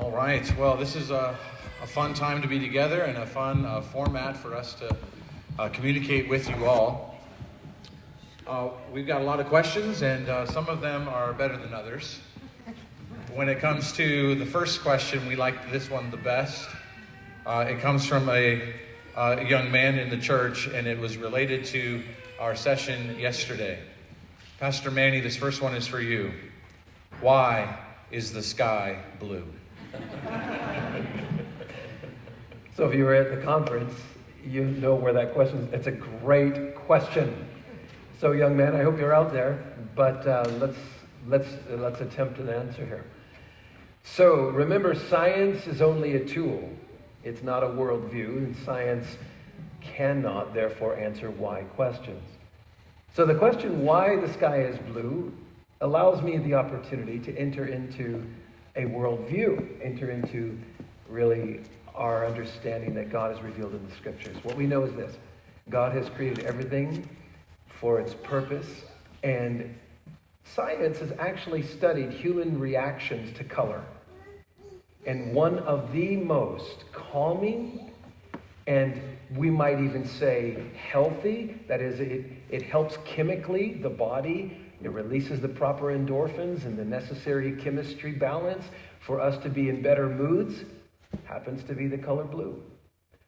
All right. Well, this is a fun time to be together and a fun format for us to communicate with you all. We've got a lot of questions, and some of them are better than others. When it comes to the first question, we like this one the best. It comes from a young man in the church, and it was related to our session yesterday. Pastor Manny, this first one is for you. Why is the sky blue? So if you were at the conference, you know where that question is. It's a great question. So young man, I hope you're out there, but let's attempt an answer here. So remember, science is only a tool. It's not a worldview, and science cannot therefore answer why questions. So the question why the sky is blue allows me the opportunity to enter into a worldview, enter into really our understanding that God has revealed in the scriptures. What we know is this: God has created everything for its purpose, and science has actually studied human reactions to color. And one of the most calming, and we might even say healthy, that is, it helps chemically the body. It releases the proper endorphins and the necessary chemistry balance for us to be in better moods, happens to be the color blue.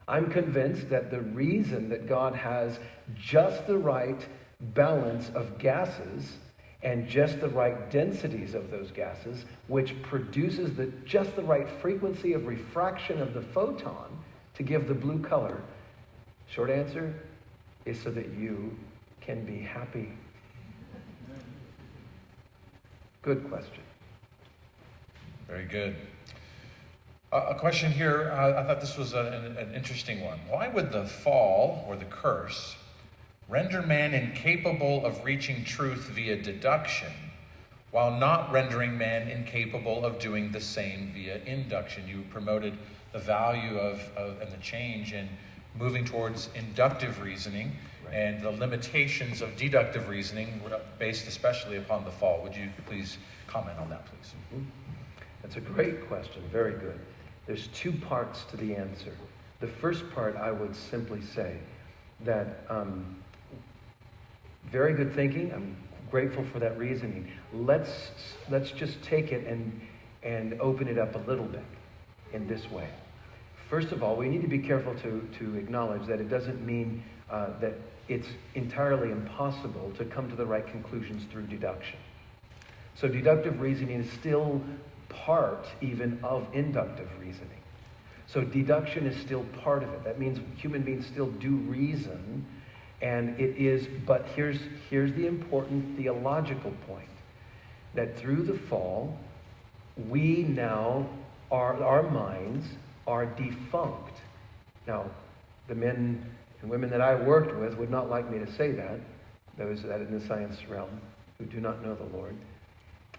I'm convinced that the reason that God has just the right balance of gases and just the right densities of those gases, which produces just the right frequency of refraction of the photon to give the blue color, short answer is so that you can be happy. Good question. Very good. A question here, I thought this was an interesting one. Why would the fall, or the curse, render man incapable of reaching truth via deduction, while not rendering man incapable of doing the same via induction? You promoted the value of and the change in moving towards inductive reasoning, right, and the limitations of deductive reasoning based especially upon the fall. Would you please comment on that, please? Mm-hmm. That's a great question. Very good. There's two parts to the answer. The first part, I would simply say that very good thinking. I'm grateful for that reasoning. Let's just take it and open it up a little bit in this way. First of all, we need to be careful to acknowledge that it doesn't mean that it's entirely impossible to come to the right conclusions through deduction. So deductive reasoning is still part even of inductive reasoning. So deduction is still part of it. That means human beings still do reason, and it is, but here's the important theological point, that through the fall, we now our minds are defunct. Now, the men and women that I worked with would not like me to say that, those that in the science realm who do not know the Lord,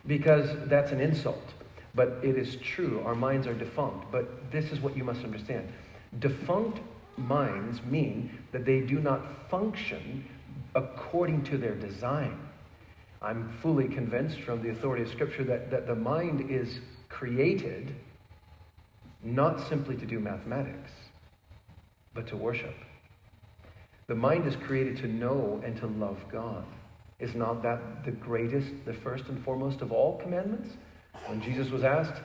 because that's an insult. But it is true, our minds are defunct. But this is what you must understand. Defunct minds mean that they do not function according to their design. I'm fully convinced from the authority of Scripture that the mind is created not simply to do mathematics, but to worship. The mind is created to know and to love God. Is not that the greatest, the first and foremost of all commandments? When Jesus was asked,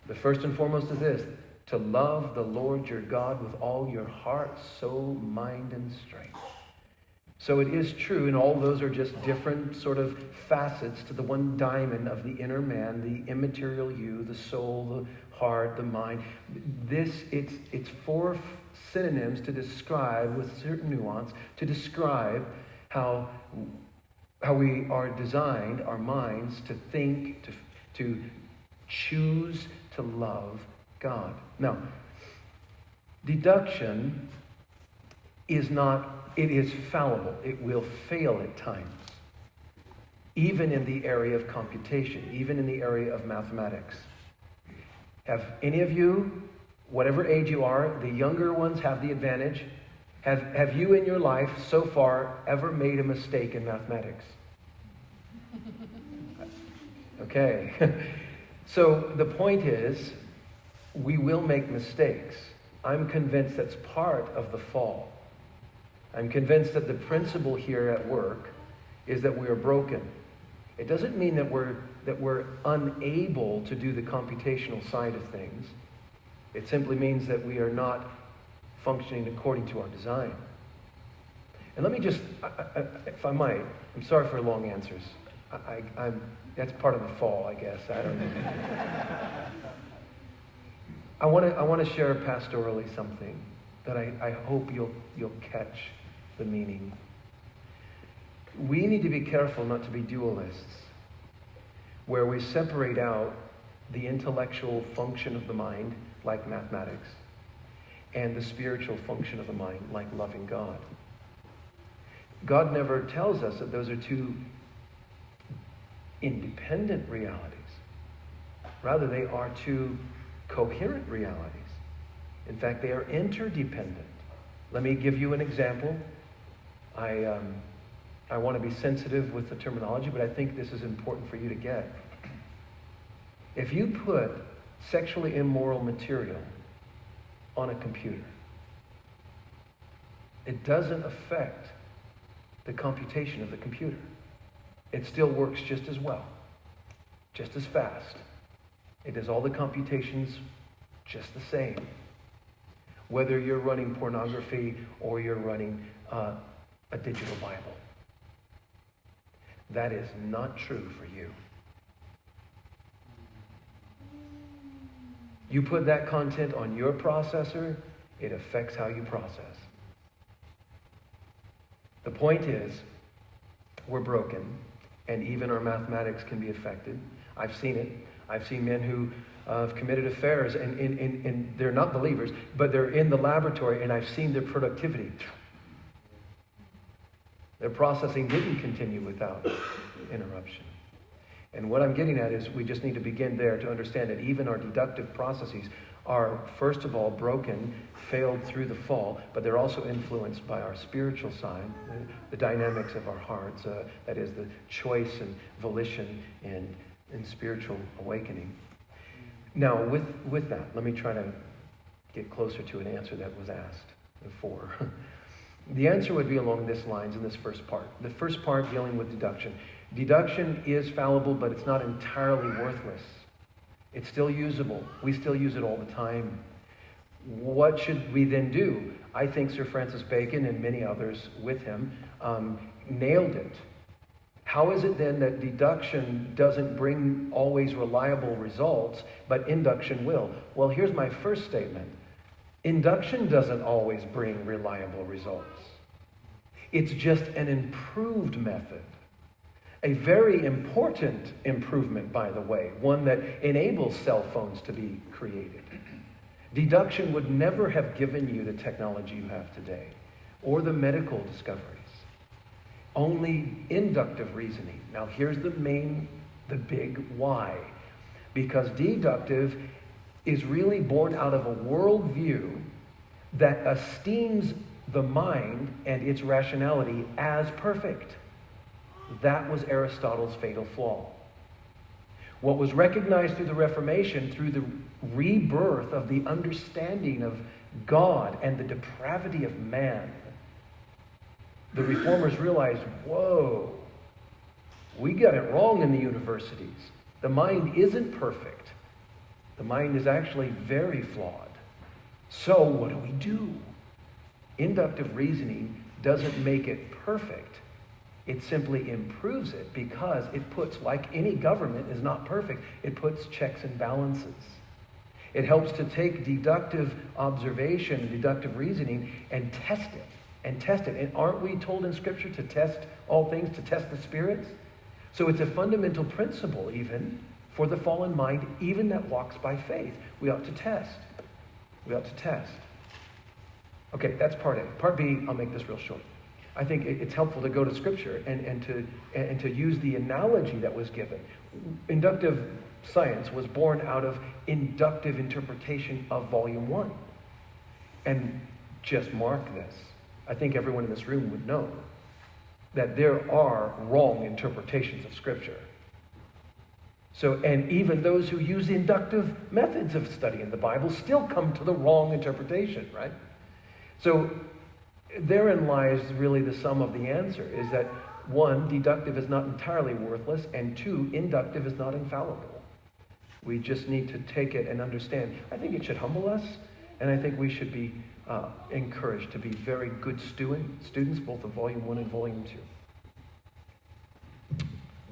the first and foremost is this: to love the Lord your God with all your heart, soul, mind, and strength. So it is true, and all those are just different sort of facets to the one diamond of the inner man, the immaterial you, the soul, the heart, the mind. It's four synonyms to describe, with certain nuance, to describe how we are designed, our minds, to think, to choose to love God. Now, deduction is fallible. It will fail at times. Even in the area of computation, even in the area of mathematics. Have any of you, whatever age you are, the younger ones have the advantage. Have you in your life so far ever made a mistake in mathematics? Okay. So the point is, We will make mistakes. I'm convinced that's part of the fall. I'm convinced that the principle here at work is that we are broken. It doesn't mean that we're unable to do the computational side of things. It simply means that we are not functioning according to our design. And let me just, if I might, I'm sorry for long answers. That's part of the fall, I guess. I don't know. I want to share pastorally something that I hope you'll catch the meaning. We need to be careful not to be dualists, where we separate out the intellectual function of the mind, like mathematics, and the spiritual function of the mind, like loving God. God never tells us that those are two independent realities. Rather, they are two coherent realities. In fact, they are interdependent. Let me give you an example. I want to be sensitive with the terminology, but I think this is important for you to get. If you put sexually immoral material on a computer, it doesn't affect the computation of the computer. It still works just as well, just as fast. It does all the computations just the same. Whether you're running pornography or you're running a digital Bible. That is not true for you. You put that content on your processor, it affects how you process. The point is, we're broken, and even our mathematics can be affected. I've seen it. I've seen men who have committed affairs, and they're not believers, but they're in the laboratory, and I've seen their productivity. Their processing didn't continue without interruption. And what I'm getting at is we just need to begin there to understand that even our deductive processes are, first of all, broken, failed through the fall, but they're also influenced by our spiritual side, the dynamics of our hearts, that is the choice and volition and spiritual awakening. Now, with that, let me try to get closer to an answer that was asked before. The answer would be along this lines in this first part. The first part dealing with deduction. Deduction is fallible, but it's not entirely worthless. It's still usable. We still use it all the time. What should we then do? I think Sir Francis Bacon and many others with him nailed it. How is it then that deduction doesn't bring always reliable results, but induction will? Well, here's my first statement. Induction doesn't always bring reliable results. It's just an improved method. A very important improvement, by the way, one that enables cell phones to be created. Deduction would never have given you the technology you have today, or the medical discoveries. Only inductive reasoning. Now here's the big why. Because deductive is really born out of a worldview that esteems the mind and its rationality as perfect. That was Aristotle's fatal flaw. What was recognized through the Reformation, through the rebirth of the understanding of God and the depravity of man, the reformers realized, whoa, we got it wrong in the universities. The mind isn't perfect. The mind is actually very flawed. So what do? Inductive reasoning doesn't make it perfect. It simply improves it because it puts, like any government is not perfect, it puts checks and balances. It helps to take deductive observation and deductive reasoning and test it. And aren't we told in Scripture to test all things, to test the spirits? So it's a fundamental principle even for the fallen mind, even that walks by faith. We ought to test. Okay, that's part A. Part B, I'll make this real short. I think it's helpful to go to Scripture and to use the analogy that was given. Inductive science was born out of inductive interpretation of Volume 1. And just mark this. I think everyone in this room would know that there are wrong interpretations of Scripture. So, and even those who use inductive methods of studying the Bible still come to the wrong interpretation, right? So therein lies really the sum of the answer, is that one, deductive is not entirely worthless, and two, inductive is not infallible. We just need to take it and understand. I think it should humble us, and I think we should be encouraged to be very good students, both of Volume 1 and Volume 2.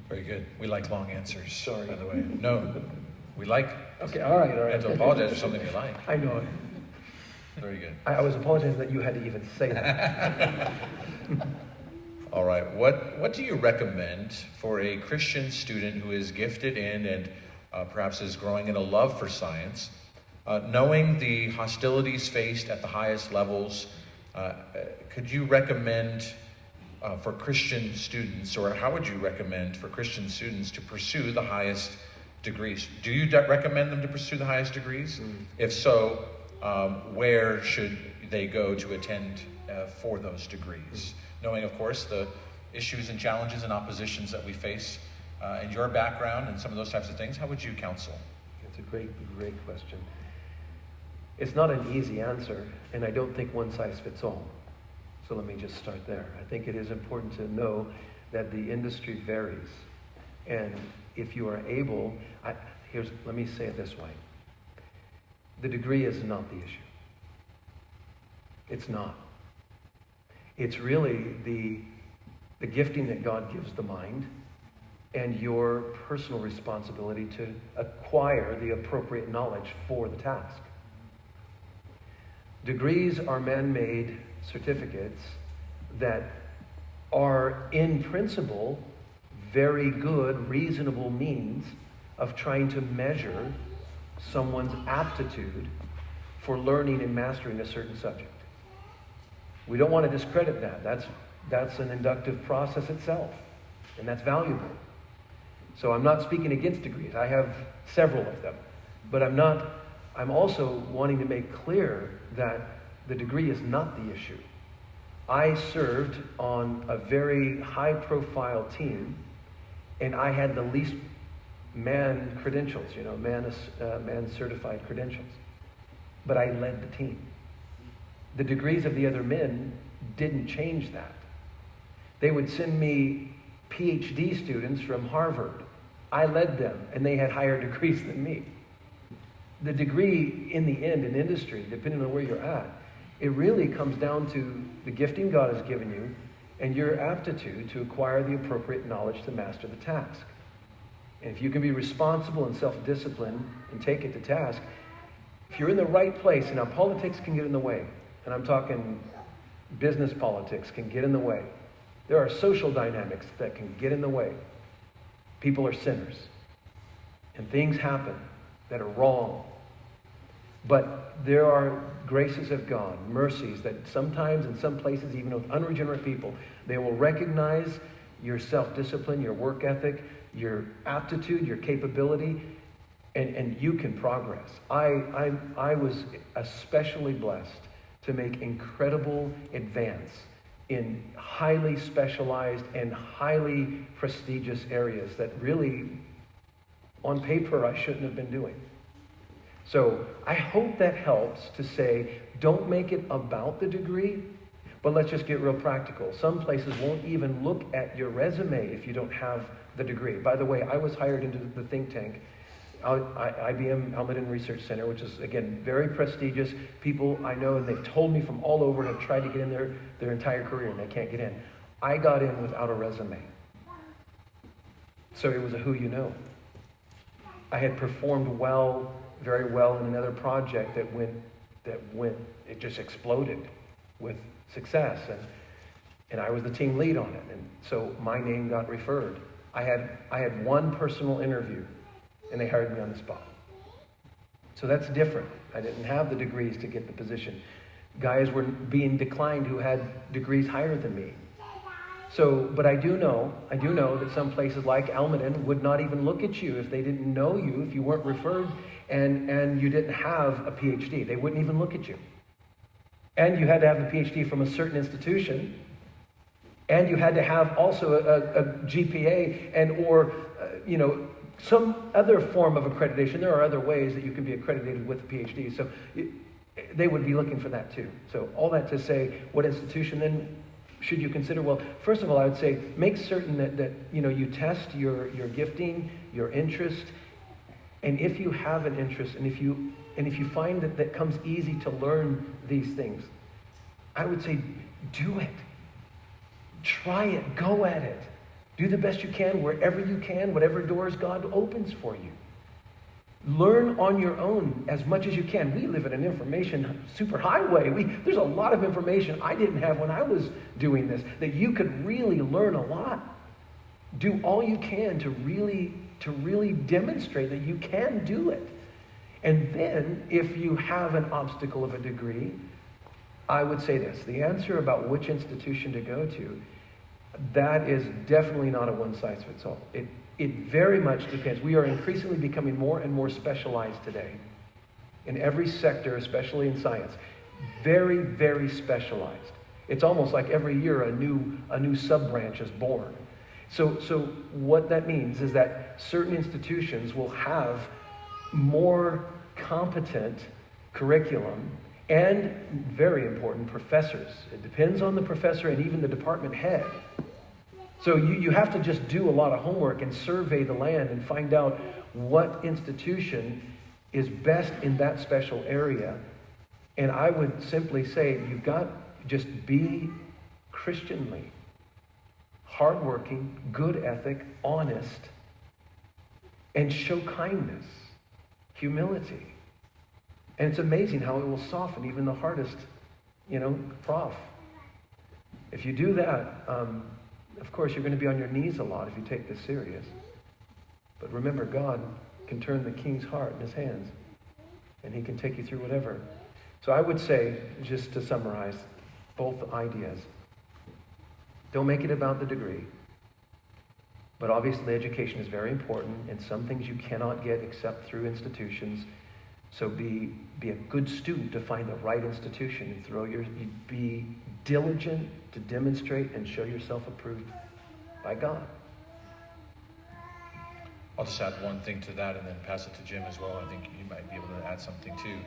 Very good. We like long answers, Sorry. by the way. No, we like... Okay, all right. You have to apologize for something you like. I know it. Very good. I was apologizing that you had to even say that. All right. What do you recommend for a Christian student who is gifted in and perhaps is growing in a love for science, knowing the hostilities faced at the highest levels? Could you recommend for Christian students, or how would you recommend for Christian students to pursue the highest degrees? Do you recommend them to pursue the highest degrees? If so, where should they go to attend for those degrees? Knowing, of course, the issues and challenges and oppositions that we face in your background and some of those types of things, how would you counsel? It's a great question. It's not an easy answer, and I don't think one size fits all. So let me just start there. I think it is important to know that the industry varies. And if you are able, let me say it this way. The degree is not the issue. It's not. It's really the gifting that God gives the mind and your personal responsibility to acquire the appropriate knowledge for the task. Degrees are man-made certificates that are, in principle, very good, reasonable means of trying to measure someone's aptitude for learning and mastering a certain subject. We don't want to discredit that. That's an inductive process itself, and that's valuable. So I'm not speaking against degrees. I have several of them, but I'm also wanting to make clear that the degree is not the issue. I served on a very high-profile team, and I had the least man credentials, man-certified credentials. But I led the team. The degrees of the other men didn't change that. They would send me PhD students from Harvard. I led them, and they had higher degrees than me. The degree, in the end, in industry, depending on where you're at, it really comes down to the gifting God has given you and your aptitude to acquire the appropriate knowledge to master the task. And if you can be responsible and self-disciplined and take it to task, if you're in the right place, and now politics can get in the way, and I'm talking business politics can get in the way. There are social dynamics that can get in the way. People are sinners, and things happen that are wrong. But there are graces of God, mercies that sometimes in some places, even with unregenerate people, they will recognize your self-discipline, your work ethic, your aptitude, your capability, and you can progress. I was especially blessed to make incredible advance in highly specialized and highly prestigious areas that really, on paper, I shouldn't have been doing. So I hope that helps to say, don't make it about the degree, but let's just get real practical. Some places won't even look at your resume if you don't have the degree. By the way, I was hired into the think tank, IBM Almaden Research Center, which is, again, very prestigious. People I know, and they've told me from all over, have tried to get in there their entire career, and they can't get in. I got in without a resume. So it was a who you know. I had performed well, very well in another project that went, it just exploded with success. And I was the team lead on it. And so my name got referred. I had one personal interview, and they hired me on the spot. So that's different. I didn't have the degrees to get the position. Guys were being declined who had degrees higher than me. So, but I do know that some places like Almaden would not even look at you if they didn't know you, if you weren't referred and you didn't have a PhD. They wouldn't even look at you. And you had to have a PhD from a certain institution. And you had to have also a GPA and or some other form of accreditation. There are other ways that you can be accredited with a PhD. So they would be looking for that too. So all that to say, what institution then should you consider? Well, first of all, I would say make certain that you test your gifting, your interest, and if you have an interest, and if you find that comes easy to learn these things, I would say do it. Try it. Go at it. Do the best you can wherever you can, whatever doors God opens for you. Learn on your own as much as you can. We live in an information superhighway. There's a lot of information I didn't have when I was doing this that you could really learn a lot. Do all you can to really demonstrate that you can do it. And then, if you have an obstacle of a degree, I would say this. The answer about which institution to go to, that is definitely not a one-size-fits-all. It very much depends. We are increasingly becoming more and more specialized today. In every sector, especially in science. Very, very specialized. It's almost like every year a new sub-branch is born. So what that means is that certain institutions will have more competent curriculum and, very important, professors. It depends on the professor and even the department head. So you have to just do a lot of homework and survey the land and find out what institution is best in that special area. And I would simply say you've got to just be Christianly, hardworking, good ethic, honest, and show kindness, humility. And it's amazing how it will soften even the hardest, prof. If you do that, of course, you're going to be on your knees a lot if you take this serious. But remember, God can turn the king's heart in his hands, and he can take you through whatever. So I would say, just to summarize both ideas, don't make it about the degree. But obviously, education is very important, and some things you cannot get except through institutions. So be a good student to find the right institution. Be diligent to demonstrate and show yourself approved by God. I'll just add one thing to that and then pass it to Jim as well. I think you might be able to add something too.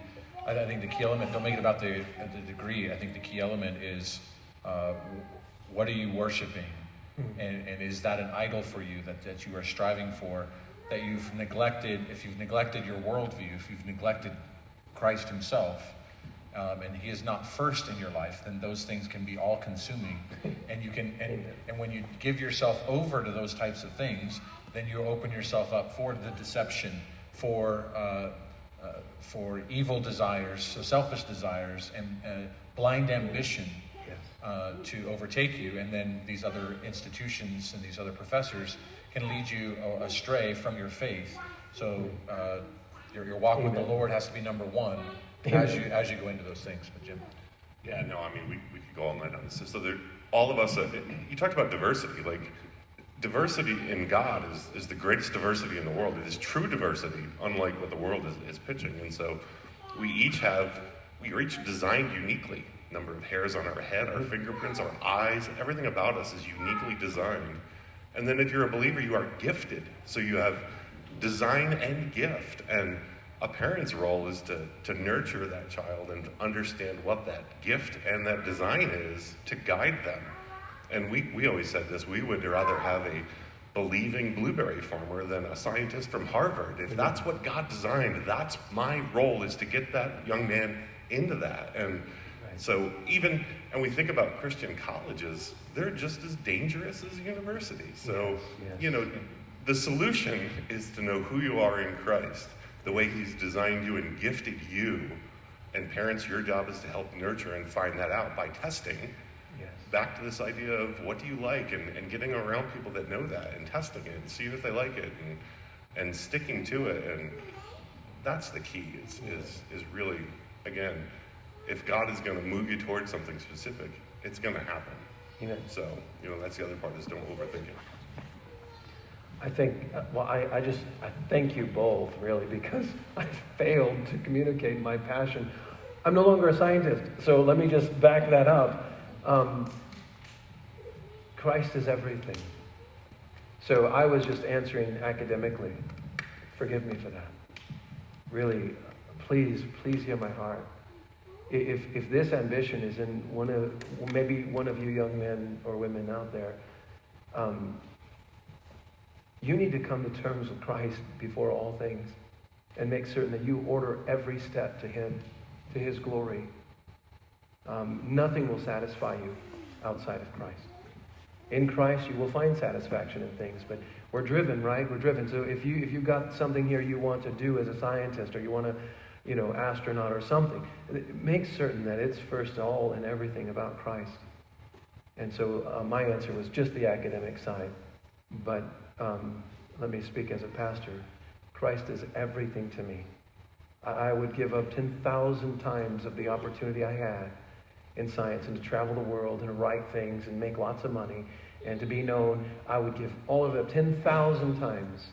I think the key element, don't make it about the degree. I think the key element is what are you worshiping? And is that an idol for you that you are striving for? That you've neglected, if you've neglected your worldview, if you've neglected Christ himself, and he is not first in your life, then those things can be all-consuming. And you can, and when you give yourself over to those types of things, then you open yourself up for the deception, for evil desires, so selfish desires, and blind ambition to overtake you. And then these other institutions and these other professors can lead you astray from your faith. So your walk with the Lord has to be number one as you go into those things. But Jim? Yeah, no, I mean, we could go all night on this. So all of us, you talked about diversity. Like, diversity in God is the greatest diversity in the world. It is true diversity, unlike what the world is pitching. And so we are each designed uniquely. Number of hairs on our head, our fingerprints, our eyes, everything about us is uniquely designed. And then if you're a believer, you are gifted. So you have design and gift. And a parent's role is to nurture that child and to understand what that gift and that design is to guide them. And we always said this, we would rather have a believing blueberry farmer than a scientist from Harvard. If that's what God designed, that's my role, is to get that young man into that. And so and we think about Christian colleges, they're just as dangerous as universities. So, the solution is to know who you are in Christ, the way he's designed you and gifted you. And parents, your job is to help nurture and find that out by testing. Yes. Back to this idea of what do you like, and getting around people that know that and testing it and seeing if they like it and sticking to it. And that's the key is really, again, if God is going to move you towards something specific, it's going to happen. So, that's the other part, is don't overthink it. I think, I thank you both, really, because I failed to communicate my passion. I'm no longer a scientist, so let me just back that up. Christ is everything. So I was just answering academically. Forgive me for that. Really, please hear my heart. If this ambition is in maybe one of you young men or women out there, you need to come to terms with Christ before all things and make certain that you order every step to Him, to His glory. Nothing will satisfy you outside of Christ. In Christ, you will find satisfaction in things, but we're driven, right? We're driven. So if you've got something here you want to do as a scientist, or you want to, astronaut or something, make certain that it's first all and everything about Christ. And so my answer was just the academic side. But let me speak as a pastor. Christ is everything to me. I would give up 10,000 times of the opportunity I had in science and to travel the world and to write things and make lots of money and to be known. I would give all of it 10,000 times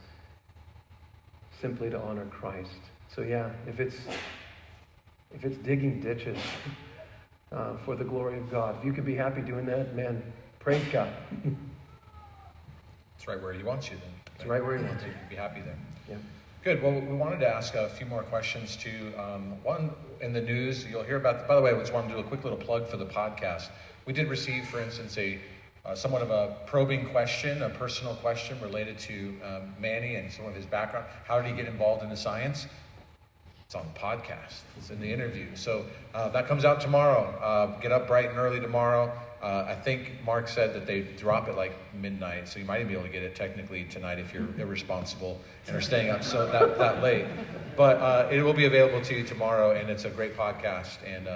simply to honor Christ. So yeah, if it's digging ditches for the glory of God, if you could be happy doing that, man, praise God. It's right where He wants you then. It's right where He wants you. You can be happy there. Yeah. Good. Well, we wanted to ask a few more questions too. One, in the news, you'll hear about, by the way, I just wanted to do a quick little plug for the podcast. We did receive, for instance, somewhat of a probing question, a personal question related to Manny and some of his background. How did he get involved in the science? It's on the podcast. It's in the interview. So that comes out tomorrow. Get up bright and early tomorrow. I think Mark said that they drop it like midnight, so you might even be able to get it technically tonight if you're irresponsible and are staying up so that late. But it will be available to you tomorrow, and it's a great podcast, and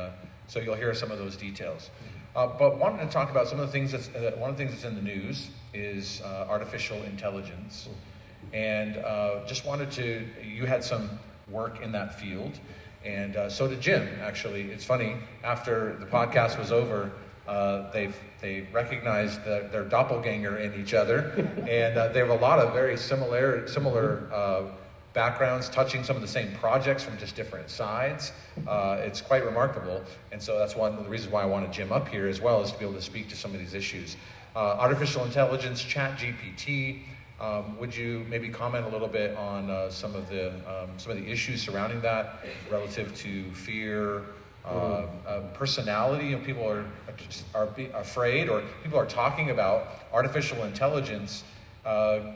so you'll hear some of those details. But wanted to talk about some of the things one of the things that's in the news is artificial intelligence, and just wanted to. You had some work in that field, and so did Jim. Actually, it's funny. After the podcast was over, they recognized their doppelganger in each other, and they have a lot of very similar backgrounds, touching some of the same projects from just different sides. It's quite remarkable, and so that's one of the reasons why I wanted Jim up here as well, is to be able to speak to some of these issues. Artificial intelligence, ChatGPT. Would you maybe comment a little bit on some of the issues surrounding that, relative to fear, personality? And people are afraid, or people are talking about artificial intelligence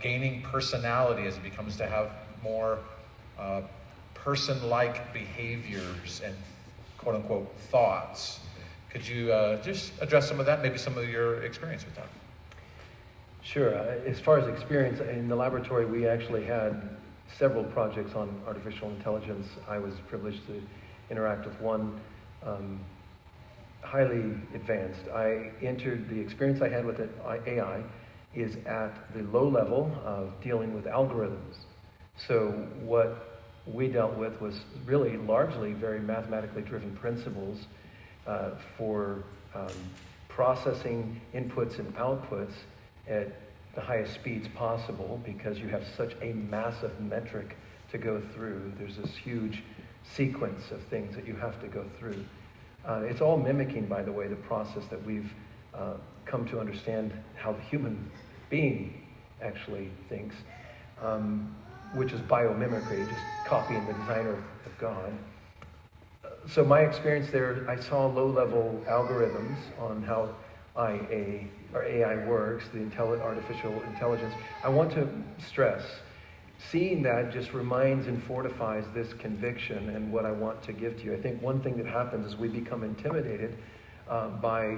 gaining personality as it becomes to have more person-like behaviors and quote-unquote thoughts. Could you just address some of that, maybe some of your experience with that? Sure. As far as experience, in the laboratory we actually had several projects on artificial intelligence. I was privileged to interact with one highly advanced. The experience I had with AI is at the low level of dealing with algorithms. So what we dealt with was really largely very mathematically driven principles for processing inputs and outputs at the highest speeds possible, because you have such a massive metric to go through. There's this huge sequence of things that you have to go through. It's all mimicking, by the way, the process that we've come to understand how the human being actually thinks, which is biomimicry, just copying the designer of God. So my experience there, I saw low-level algorithms on how AI works, the artificial intelligence. I want to stress, seeing that just reminds and fortifies this conviction and what I want to give to you. I think one thing that happens is we become intimidated by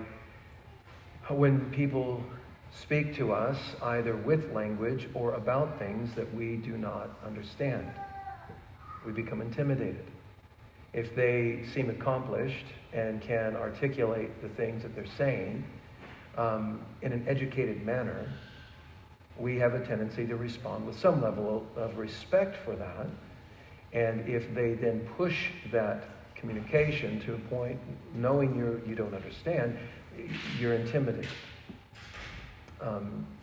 when people speak to us either with language or about things that we do not understand. We become intimidated. If they seem accomplished and can articulate the things that they're saying in an educated manner, we have a tendency to respond with some level of respect for that. And if they then push that communication to a point, knowing you don't understand, you're intimidated.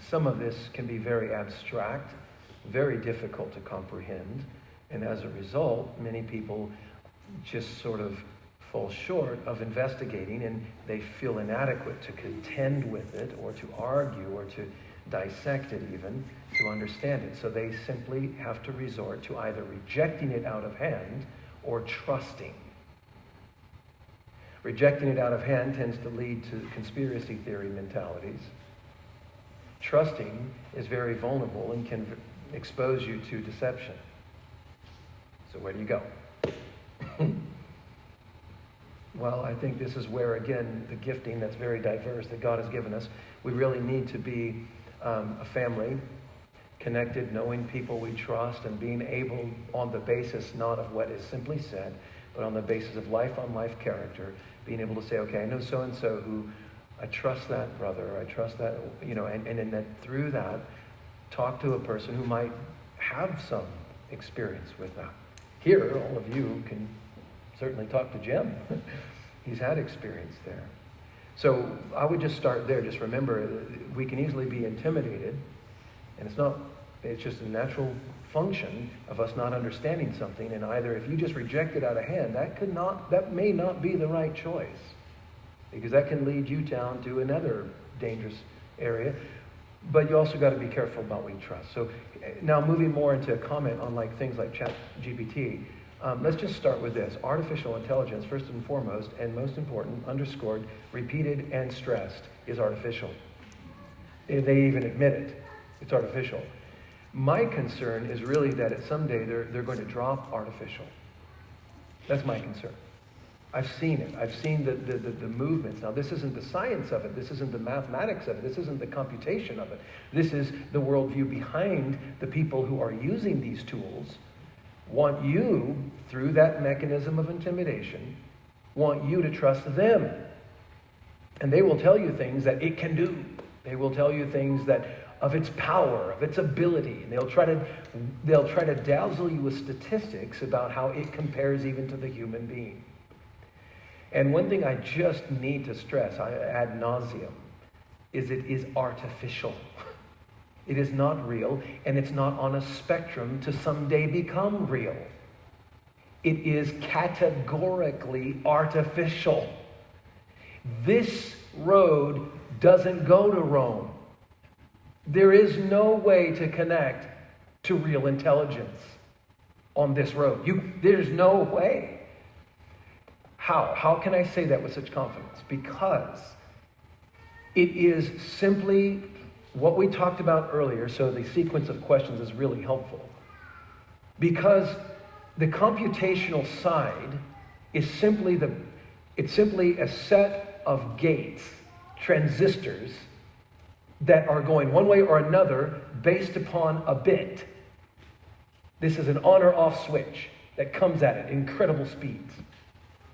Some of this can be very abstract, very difficult to comprehend, and as a result, many people just sort of fall short of investigating, and they feel inadequate to contend with it or to argue or to dissect it even, to understand it. So they simply have to resort to either rejecting it out of hand or trusting. Rejecting it out of hand tends to lead to conspiracy theory mentalities. Trusting is very vulnerable and can expose you to deception. So where do you go? Well, I think this is where, again, the gifting that's very diverse that God has given us, we really need to be a family, connected, knowing people we trust, and being able, on the basis not of what is simply said, but on the basis of life-on-life character, being able to say, okay, I know so-and-so who, I trust that brother, I trust that, and then that through that, talk to a person who might have some experience with that. Here, all of you can certainly talk to Jim. He's had experience there. So I would just start there. Just remember, we can easily be intimidated, and it's just a natural function of us not understanding something, and either if you just reject it out of hand, that may not be the right choice, because that can lead you down to another dangerous area. But you also got to be careful about what you trust. So now moving more into a comment on things like ChatGPT, let's just start with this. Artificial intelligence, first and foremost, and most important, underscored, repeated, and stressed, is artificial. They even admit it. It's artificial. My concern is really that someday they're going to drop artificial. That's my concern. I've seen it. I've seen the movements. Now, this isn't the science of it. This isn't the mathematics of it. This isn't the computation of it. This is the worldview behind the people who are using these tools. Want you, through that mechanism of intimidation, want you to trust them. And they will tell you things that it can do. They will tell you things that of its power, of its ability. And they'll try to dazzle you with statistics about how it compares even to the human being. And one thing I just need to stress, ad nauseum, is it is artificial. It is not real, and it's not on a spectrum to someday become real. It is categorically artificial. This road doesn't go to Rome. There is no way to connect to real intelligence on this road. There's no way. How? How can I say that with such confidence? Because it is simply what we talked about earlier, so the sequence of questions is really helpful. Because the computational side is simply a set of gates, transistors, that are going one way or another based upon a bit. This is an on or off switch that comes at it incredible speeds.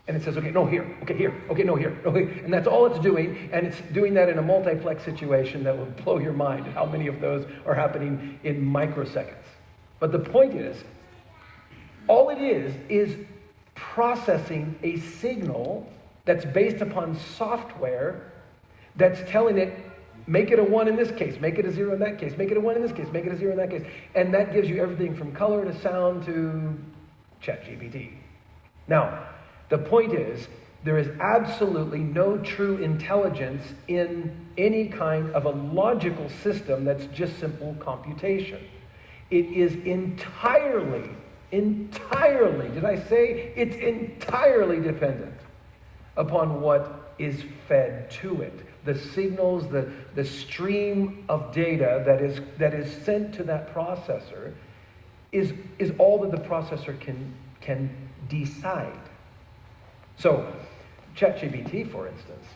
And it says, okay, no, here, okay, here, okay, no, here, okay. And that's all it's doing, and it's doing that in a multiplex situation that will blow your mind how many of those are happening in microseconds. But the point is, all it is processing a signal that's based upon software that's telling it, make it a 1 in this case, make it a 0 in that case, make it a 1 in this case, make it a 0 in that case. And that gives you everything from color to sound to ChatGPT. Now, the point is, there is absolutely no true intelligence in any kind of a logical system that's just simple computation. It is entirely, did I say? It's entirely dependent upon what is fed to it. The signals, the stream of data that is sent to that processor is all that the processor can decide. So, ChatGPT, for instance,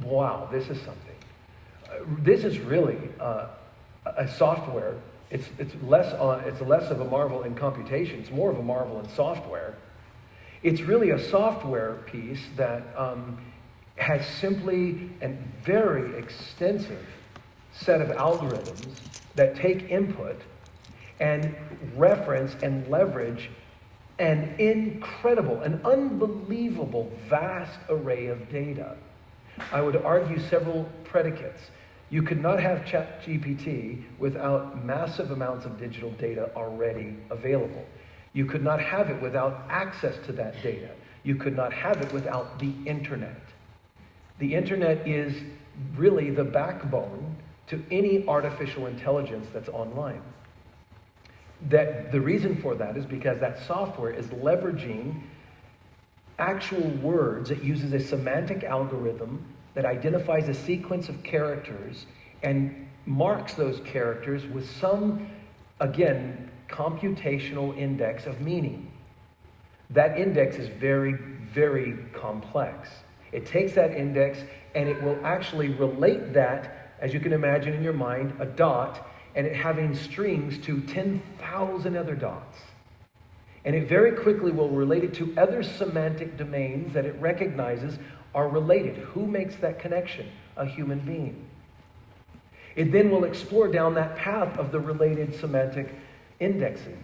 wow, this is something. This is really a software. It's less of a marvel in computation. It's more of a marvel in software. It's really a software piece that has simply a very extensive set of algorithms that take input and reference and leverage an incredible, an unbelievable vast array of data. I would argue several predicates. You could not have ChatGPT without massive amounts of digital data already available. You could not have it without access to that data. You could not have it without the internet. The internet is really the backbone to any artificial intelligence that's online. That the reason for that is because that software is leveraging actual words. It uses a semantic algorithm that identifies a sequence of characters and marks those characters with some, again, computational index of meaning. That index is very, very complex. It takes that index and it will actually relate that, as you can imagine in your mind, a dot, and it having strings to 10,000 other dots. And it very quickly will relate it to other semantic domains that it recognizes are related. Who makes that connection? A human being. It then will explore down that path of the related semantic indexes.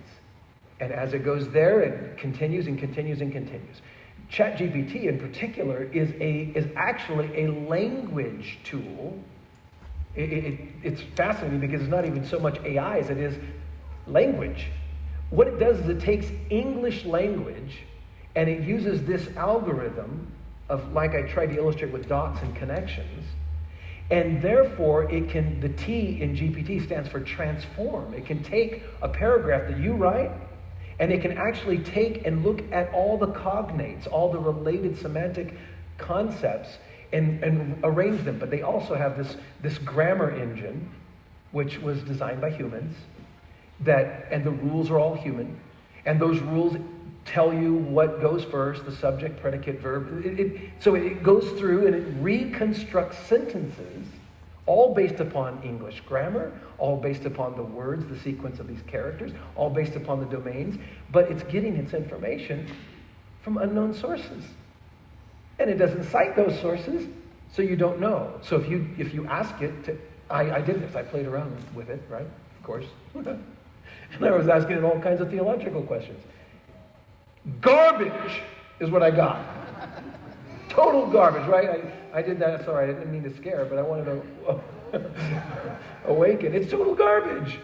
And as it goes there, it continues and continues and continues. ChatGPT in particular is actually a language tool. It's fascinating because it's not even so much AI as it is language. What it does is it takes English language and it uses this algorithm of, like I tried to illustrate with dots and connections, and therefore the T in GPT stands for transform. It can take a paragraph that you write and it can actually take and look at all the cognates, all the related semantic concepts, and arrange them. But they also have this grammar engine, which was designed by humans, and the rules are all human, and those rules tell you what goes first, the subject, predicate, verb. So it goes through and it reconstructs sentences, all based upon English grammar, all based upon the words, the sequence of these characters, all based upon the domains, but it's getting its information from unknown sources. And it doesn't cite those sources, so you don't know. So if you ask it to, I did this, I played around with it, right? Of course. And I was asking it all kinds of theological questions. Garbage is what I got. Total garbage, right? I did that, sorry, I didn't mean to scare, but I wanted to awaken. It's total garbage.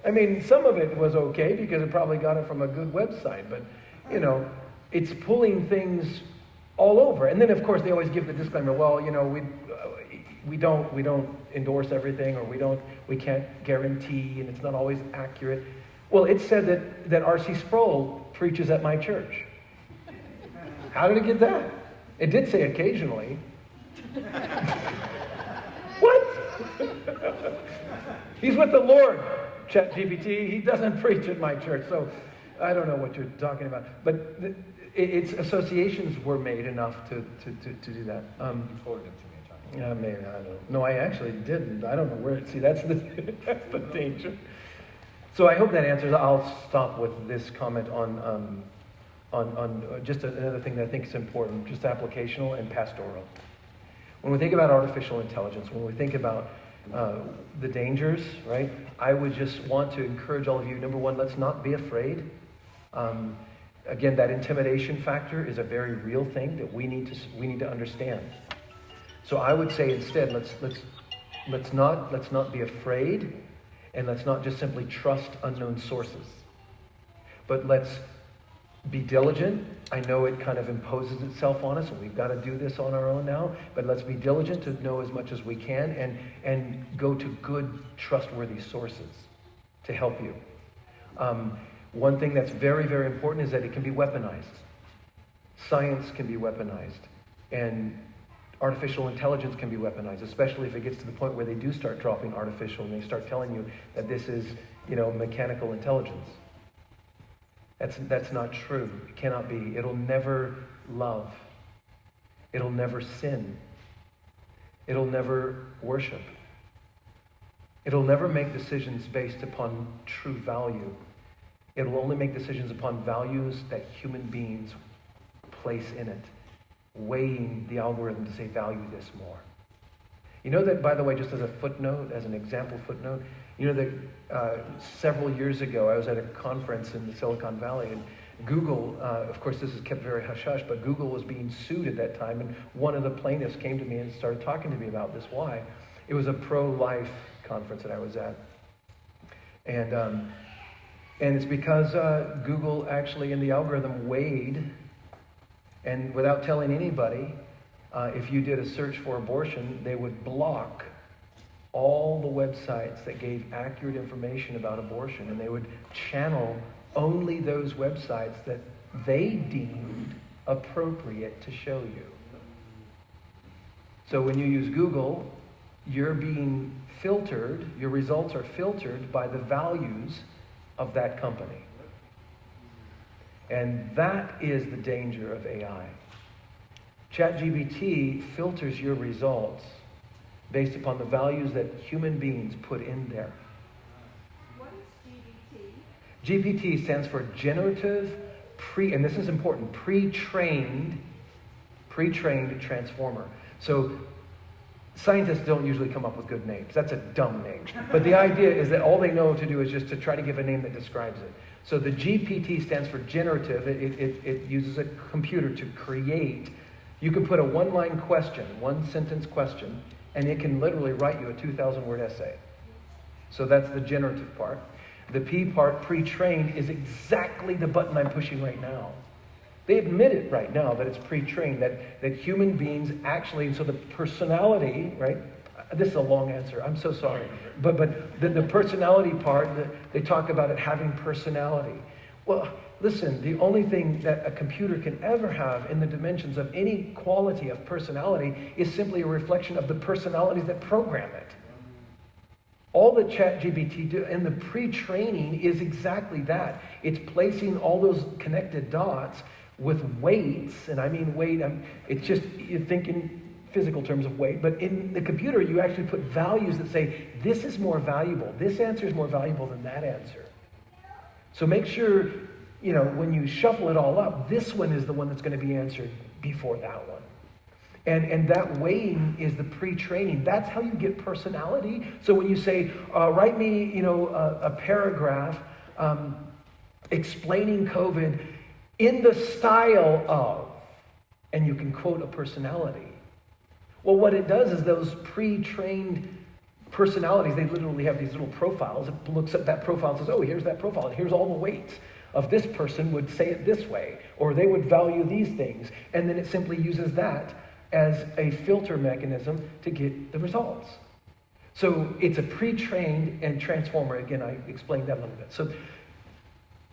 I mean, some of it was okay because it probably got it from a good website, but, it's pulling things all over. And then, of course, they always give the disclaimer, well, we don't endorse everything, or we can't guarantee, and it's not always accurate. Well, it said that R.C. Sproul preaches at my church. How did it get that? It did say occasionally. What? He's with the Lord, ChatGPT. He doesn't preach at my church, so I don't know what you're talking about. But its associations were made enough to do that. You forwarded it to me, John. Yeah, maybe, I don't know. No, I actually didn't. I don't know where. See, that's the danger. So I hope that answers. I'll stop with this comment on just another thing that I think is important, just applicational and pastoral. When we think about artificial intelligence, when we think about the dangers, right? I would just want to encourage all of you. Number one, let's not be afraid. Again, that intimidation factor is a very real thing that we need to understand. So I would say instead, let's not be afraid, and let's not just simply trust unknown sources. But let's be diligent. I know it kind of imposes itself on us, and we've got to do this on our own now, but let's be diligent to know as much as we can and go to good, trustworthy sources to help you. One thing that's very, very important is that it can be weaponized. Science can be weaponized, and artificial intelligence can be weaponized, especially if it gets to the point where they do start dropping artificial and they start telling you that this is, mechanical intelligence. That's not true. It cannot be. It'll never love. It'll never sin. It'll never worship. It'll never make decisions based upon true value. It'll only make decisions upon values that human beings place in it, weighing the algorithm to say, value this more. You know that, by the way, just as a footnote, as an example footnote, that several years ago I was at a conference in the Silicon Valley, and Google, of course this is kept very hush-hush, but Google was being sued at that time, and one of the plaintiffs came to me and started talking to me about this. Why? It was a pro-life conference that I was at. And it's because Google actually in the algorithm weighed, and without telling anybody, if you did a search for abortion, they would block all the websites that gave accurate information about abortion, and they would channel only those websites that they deemed appropriate to show you. So when you use Google, you're being filtered, your results are filtered by the values of that company. And that is the danger of AI. ChatGPT filters your results based upon the values that human beings put in there. What is GPT? GPT stands for generative and this is important, pre-trained transformer. So scientists don't usually come up with good names. That's a dumb name. But the idea is that all they know to do is just to try to give a name that describes it. So the GPT stands for generative. It uses a computer to create. You can put a one-line question, one-sentence question, and it can literally write you a 2,000-word essay. So that's the generative part. The P part, pre-trained, is exactly the button I'm pushing right now. They admit it right now that it's pre-trained, that human beings actually, so the personality, right? This is a long answer. I'm so sorry. But the personality part, they talk about it having personality. Well, listen, the only thing that a computer can ever have in the dimensions of any quality of personality is simply a reflection of the personalities that program it. All that ChatGPT do and the pre-training is exactly that. It's placing all those connected dots with weights, and I mean weight, it's just, you think in physical terms of weight, but in the computer you actually put values that say, this is more valuable, this answer is more valuable than that answer. So make sure, when you shuffle it all up, this one is the one that's going to be answered before that one. And that weighing is the pre-training. That's how you get personality. So when you say, write me, a paragraph explaining COVID in the style of, and you can quote a personality. Well, what it does is those pre-trained personalities, they literally have these little profiles. It looks at that profile and says, oh, here's that profile, and here's all the weights of this person would say it this way, or they would value these things. And then it simply uses that as a filter mechanism to get the results. So it's a pre-trained and transformer. Again, I explained that a little bit.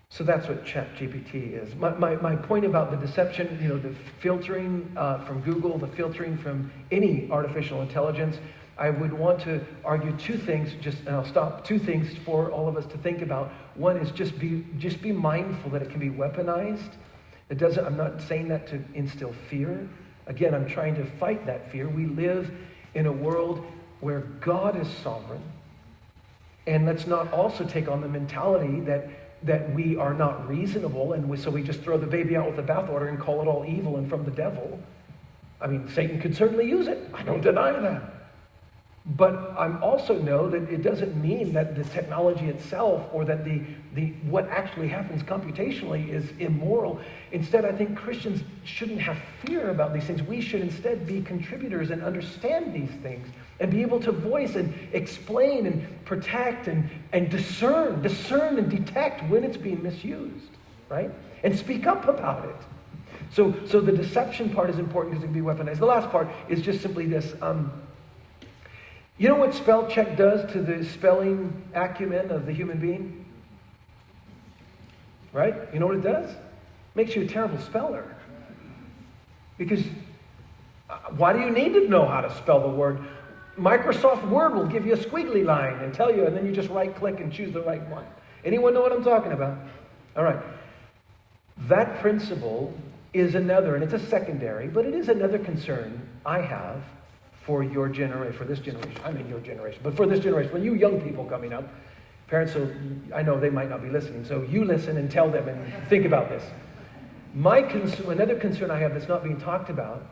So that's what ChatGPT is. My point about the deception, the filtering from Google, the filtering from any artificial intelligence, I would want to argue two things, and I'll stop, two things for all of us to think about. One is just be mindful that it can be weaponized. I'm not saying that to instill fear. Again, I'm trying to fight that fear. We live in a world where God is sovereign. And let's not also take on the mentality that we are not reasonable, and so we just throw the baby out with the bathwater and call it all evil and from the devil. I mean, Satan could certainly use it. I don't deny that. But I also know that it doesn't mean that the technology itself or that the what actually happens computationally is immoral. Instead, I think Christians shouldn't have fear about these things. We should instead be contributors and understand these things and be able to voice and explain and protect and discern and detect when it's being misused, right? And speak up about it. So the deception part is important because it can be weaponized. The last part is just simply this. You know what spell check does to the spelling acumen of the human being? Right? You know what it does? Makes you a terrible speller. Because why do you need to know how to spell the word? Microsoft Word will give you a squiggly line and tell you, and then you just right-click and choose the right one. Anyone know what I'm talking about? All right. That principle is another, and it's a secondary, but it is another concern I have for your generation, for this generation. I mean your generation, but for this generation, for you young people coming up, parents, so I know they might not be listening, so you listen and tell them and think about this. Another concern I have that's not being talked about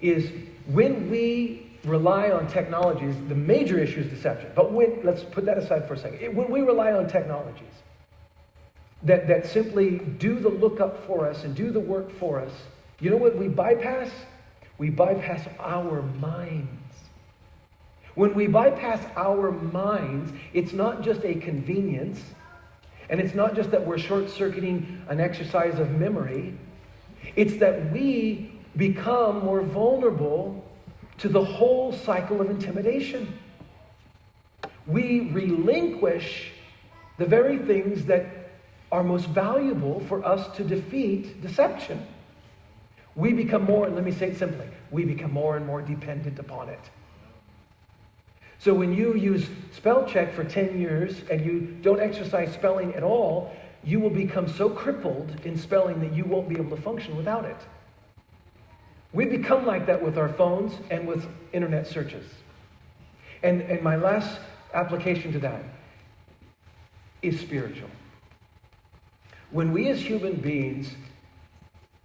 is when we rely on technologies, the major issue is deception. But let's put that aside for a second. When we rely on technologies that simply do the lookup for us and do the work for us, you know what we bypass? We bypass our minds. When we bypass our minds, it's not just a convenience, and it's not just that we're short-circuiting an exercise of memory. It's that we become more vulnerable to the whole cycle of intimidation. we relinquish the very things that are most valuable for us to defeat deception. We become more, let me say it simply, we become more and more dependent upon it. So when you use spell check for 10 years and you don't exercise spelling at all, you will become so crippled in spelling that you won't be able to function without it. We become like that with our phones and with internet searches. And my last application to that is spiritual. When we as human beings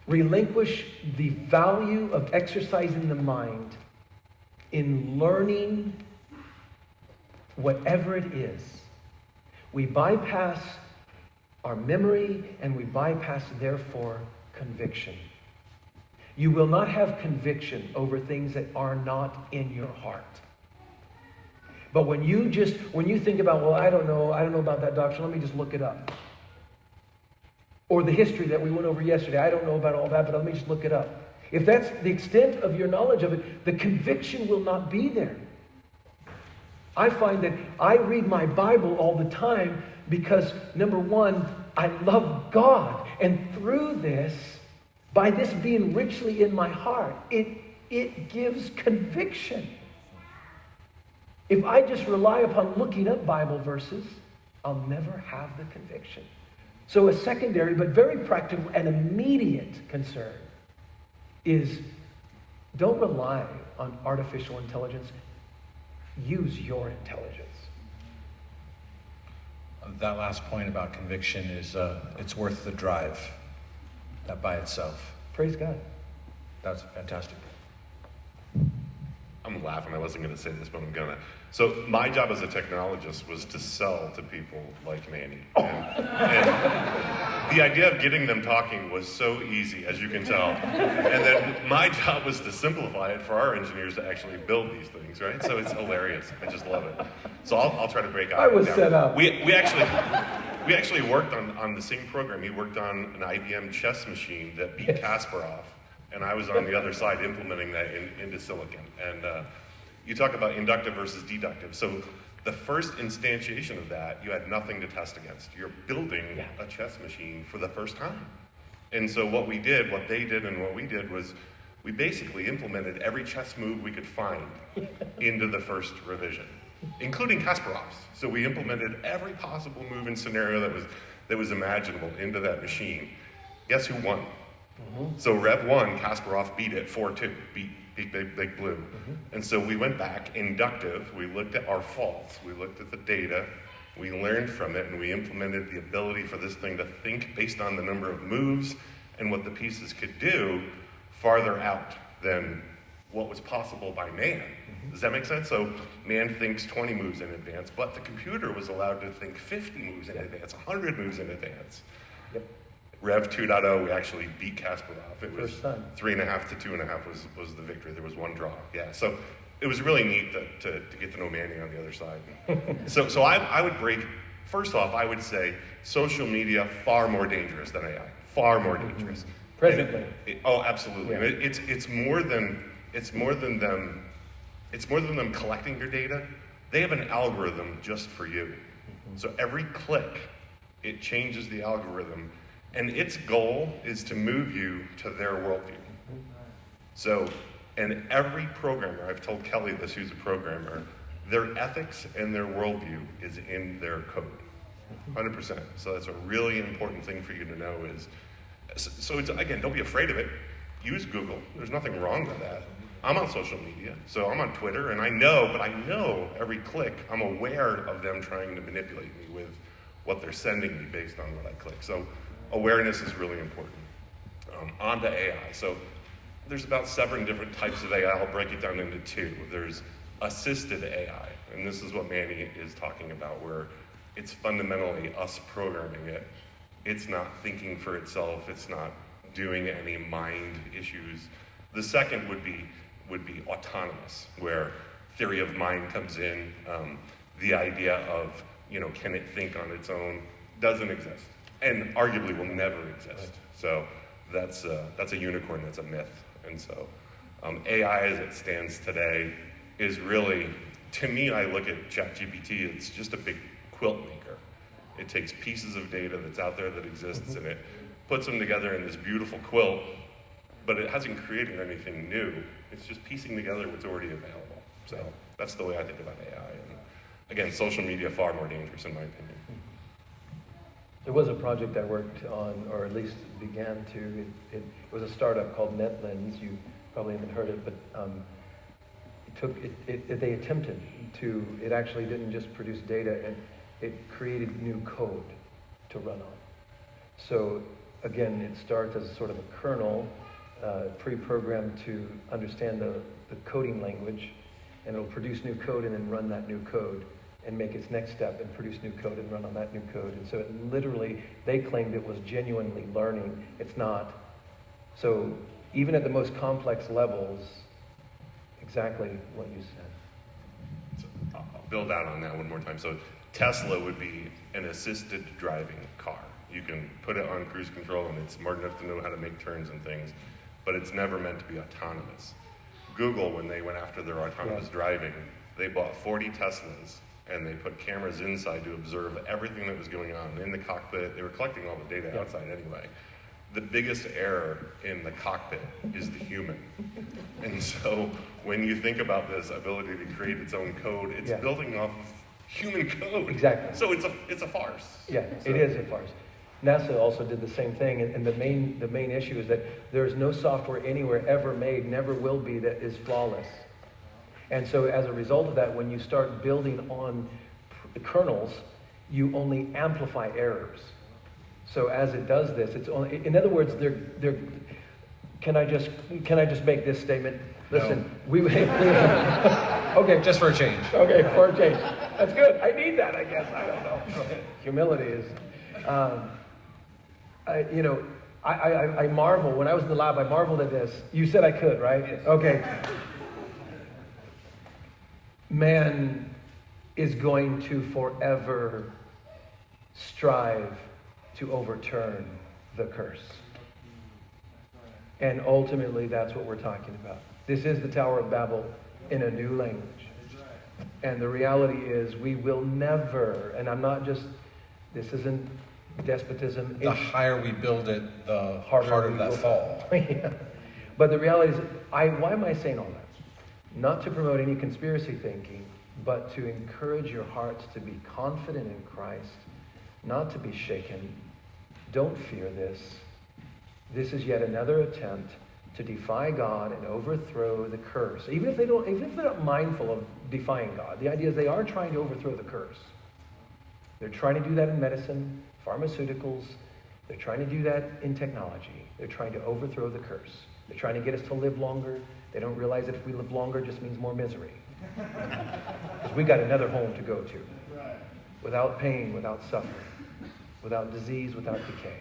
relinquish the value of exercising the mind in learning whatever it is, we bypass our memory and we bypass, therefore, conviction. You will not have conviction over things that are not in your heart. But when you think about, well, I don't know about that doctrine, let me just look it up. Or the history that we went over yesterday, I don't know about all that, but let me just look it up. If that's the extent of your knowledge of it, the conviction will not be there. I find that I read my Bible all the time because, number one, I love God. And through this, by this being richly in my heart, it gives conviction. If I just rely upon looking up Bible verses, I'll never have the conviction. So a secondary but very practical and immediate concern is don't rely on artificial intelligence. Use your intelligence. That last point about conviction is it's worth the drive, that by itself. Praise God. That's fantastic. I'm laughing. I wasn't going to say this, but I'm going to. So my job as a technologist was to sell to people like Manny. And the idea of getting them talking was so easy, as you can tell. And then my job was to simplify it for our engineers to actually build these things, right? So it's hilarious. I just love it. So I'll try to break out. I was set up. We actually worked on the same program. He worked on an IBM chess machine that beat Kasparov. And I was on the other side implementing that into silicon. And you talk about inductive versus deductive. So the first instantiation of that, you had nothing to test against. You're building a chess machine for the first time. And so what they did and what we did was we basically implemented every chess move we could find into the first revision, including Kasparov's. So we implemented every possible move and scenario that was imaginable into that machine. Guess who won? So Rev 1, Kasparov beat it 4-2, beat Big Blue. And so we went back, inductive, we looked at our faults, we looked at the data, we learned from it, and we implemented the ability for this thing to think based on the number of moves and what the pieces could do farther out than what was possible by man. Does that make sense? So man thinks 20 moves in advance, but the computer was allowed to think 50 moves in advance, 100 moves in advance. Yep. Rev 2.0, we actually beat Kasparov. It was First time. 3.5 to 2.5 was the victory. There was one draw. Yeah, so it was really neat to get to know Manny on the other side. So I would break, first off, I would say social media far more dangerous than AI. Far more dangerous. Presently. Oh, absolutely. Yeah. And it's more than them collecting your data. They have an algorithm just for you. So every click, it changes the algorithm. And its goal is to move you to their worldview. So, and every programmer, I've told Kelly this, who's a programmer, their ethics and their worldview is in their code. 100%. So that's a really important thing for you to know is, so it's, again, don't be afraid of it. Use Google. There's nothing wrong with that. I'm on social media, so I'm on Twitter, and I know every click, I'm aware of them trying to manipulate me with what they're sending me based on what I click. So awareness is really important. On to AI. So there's about 7 different types of AI. I'll break it down into 2. There's assisted AI, and this is what Manny is talking about, where it's fundamentally us programming it. It's not thinking for itself. It's not doing any mind issues. The second would be autonomous, where theory of mind comes in. The idea of, can it think on its own doesn't exist, and arguably will never exist. So that's a unicorn, that's a myth. And so AI as it stands today is really to me, I look at ChatGPT, it's just a big quilt maker. It takes pieces of data that's out there that exists, and it puts them together in this beautiful quilt, but it hasn't created anything new. It's just piecing together what's already available. So that's the way I think about AI. And again, social media far more dangerous in my opinion. There was a project I worked on, or at least began to. It was a startup called NetLens. You probably haven't heard it, but they attempted to. It actually didn't just produce data, and it created new code to run on. So again, it starts as sort of a kernel, pre-programmed to understand the coding language, and it'll produce new code and then run that new code and make its next step and produce new code and run on that new code. And so it literally, they claimed it was genuinely learning. It's not. So even at the most complex levels, exactly what you said. So I'll build out on that one more time. So Tesla would be an assisted driving car. You can put it on cruise control and it's smart enough to know how to make turns and things, but it's never meant to be autonomous. Google, when they went after their autonomous driving, they bought 40 Teslas and they put cameras inside to observe everything that was going on in the cockpit. They were collecting all the data outside anyway. The biggest error in the cockpit is the human. And so when you think about this ability to create its own code, it's building off of human code. Exactly. So it's a farce. Yeah, so. It is a farce. NASA also did the same thing, and the main issue is that there is no software anywhere ever made, never will be, that is flawless. And so as a result of that, when you start building on kernels, you only amplify errors. So as it does this, it's only, in other words, can I just make this statement? Listen, no. Okay. Just for a change. Okay, for a change. That's good. I need that, I guess. I don't know. Humility is, I marvel. When I was in the lab, I marveled at this. You said I could, right? Yes. Okay. Man is going to forever strive to overturn the curse. And ultimately, that's what we're talking about. This is the Tower of Babel in a new language. And the reality is we will never, and I'm not just, this isn't despotism. The higher we build it, the harder that fall. Yeah. But the reality is, why am I saying all that? Not to promote any conspiracy thinking, but to encourage your hearts to be confident in Christ, not to be shaken. Don't fear this. This is yet another attempt to defy God and overthrow the curse. Even if they're not mindful of defying God, the idea is they are trying to overthrow the curse. They're trying to do that in medicine, pharmaceuticals. They're trying to do that in technology. They're trying to overthrow the curse. They're trying to get us to live longer. They don't realize that if we live longer, it just means more misery. Because we got another home to go to. Without pain, without suffering, without disease, without decay.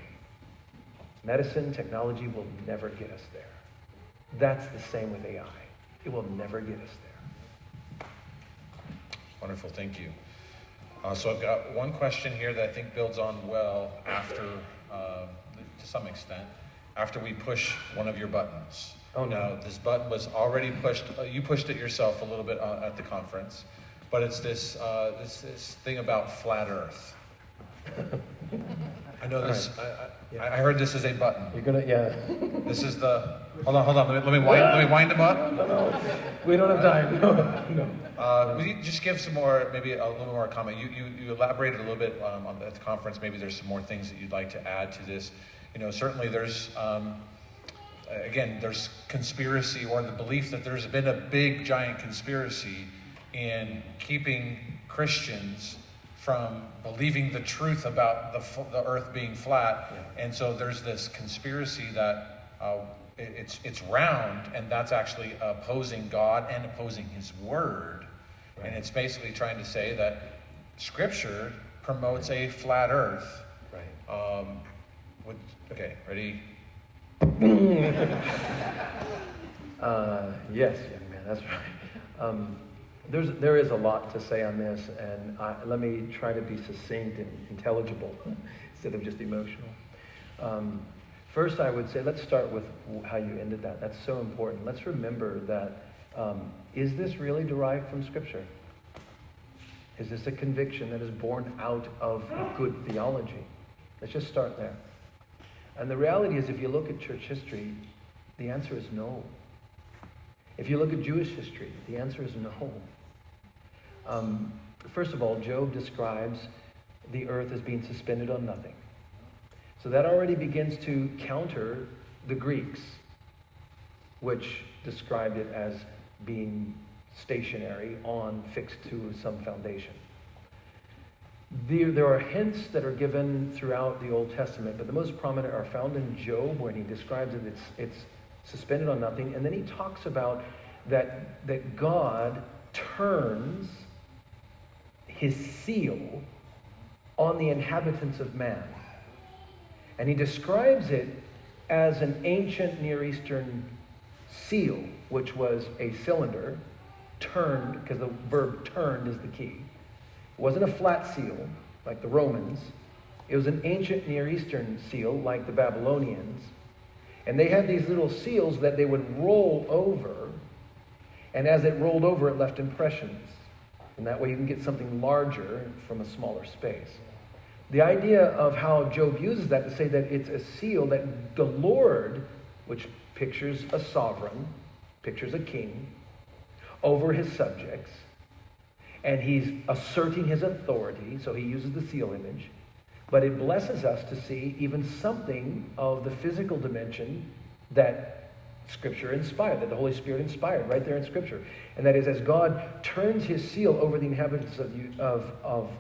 Medicine, technology will never get us there. That's the same with AI. It will never get us there. Wonderful, thank you. So I've got one question here that I think builds on well after, to some extent, after we push one of your buttons. Oh, no. Now, this button was already pushed. You pushed it yourself a little bit at the conference, but it's this thing about flat Earth. I know this. Right. I heard this is a button. You're gonna, This is the. Hold on. Let me wind them up. No. We don't have time. No. Will you just give some more, maybe a little more comment? You elaborated a little bit at the conference. Maybe there's some more things that you'd like to add to this. Certainly there's. Again, there's conspiracy or the belief that there's been a big, giant conspiracy in keeping Christians from believing the truth about the earth being flat. Yeah. And so there's this conspiracy that it's round, and that's actually opposing God and opposing His Word. Right. And it's basically trying to say that Scripture promotes a flat earth. Right. Okay, ready? Yes, young man, that's right. There is a lot to say on this, and let me try to be succinct and intelligible instead of just emotional. First, I would say, let's start with how you ended that. That's so important. Let's remember that, is this really derived from Scripture? Is this a conviction that is born out of a good theology? Let's just start there. And the reality is, if you look at church history, the answer is no. If you look at Jewish history, the answer is no. First of all, Job describes the earth as being suspended on nothing. So that already begins to counter the Greeks, which described it as being stationary, fixed to some foundation. There are hints that are given throughout the Old Testament, but the most prominent are found in Job, when he describes it, it's suspended on nothing. And then he talks about that God turns his seal on the inhabitants of man. And he describes it as an ancient Near Eastern seal, which was a cylinder, turned, because the verb turned is the key. It wasn't a flat seal like the Romans. It was an ancient Near Eastern seal like the Babylonians. And they had these little seals that they would roll over, and as it rolled over, it left impressions. And that way you can get something larger from a smaller space. The idea of how Job uses that to say that it's a seal that the Lord, which pictures a sovereign, pictures a king, over his subjects, and he's asserting his authority, so he uses the seal image. But it blesses us to see even something of the physical dimension that Scripture inspired, that the Holy Spirit inspired right there in Scripture. And that is, as God turns his seal over the inhabitants of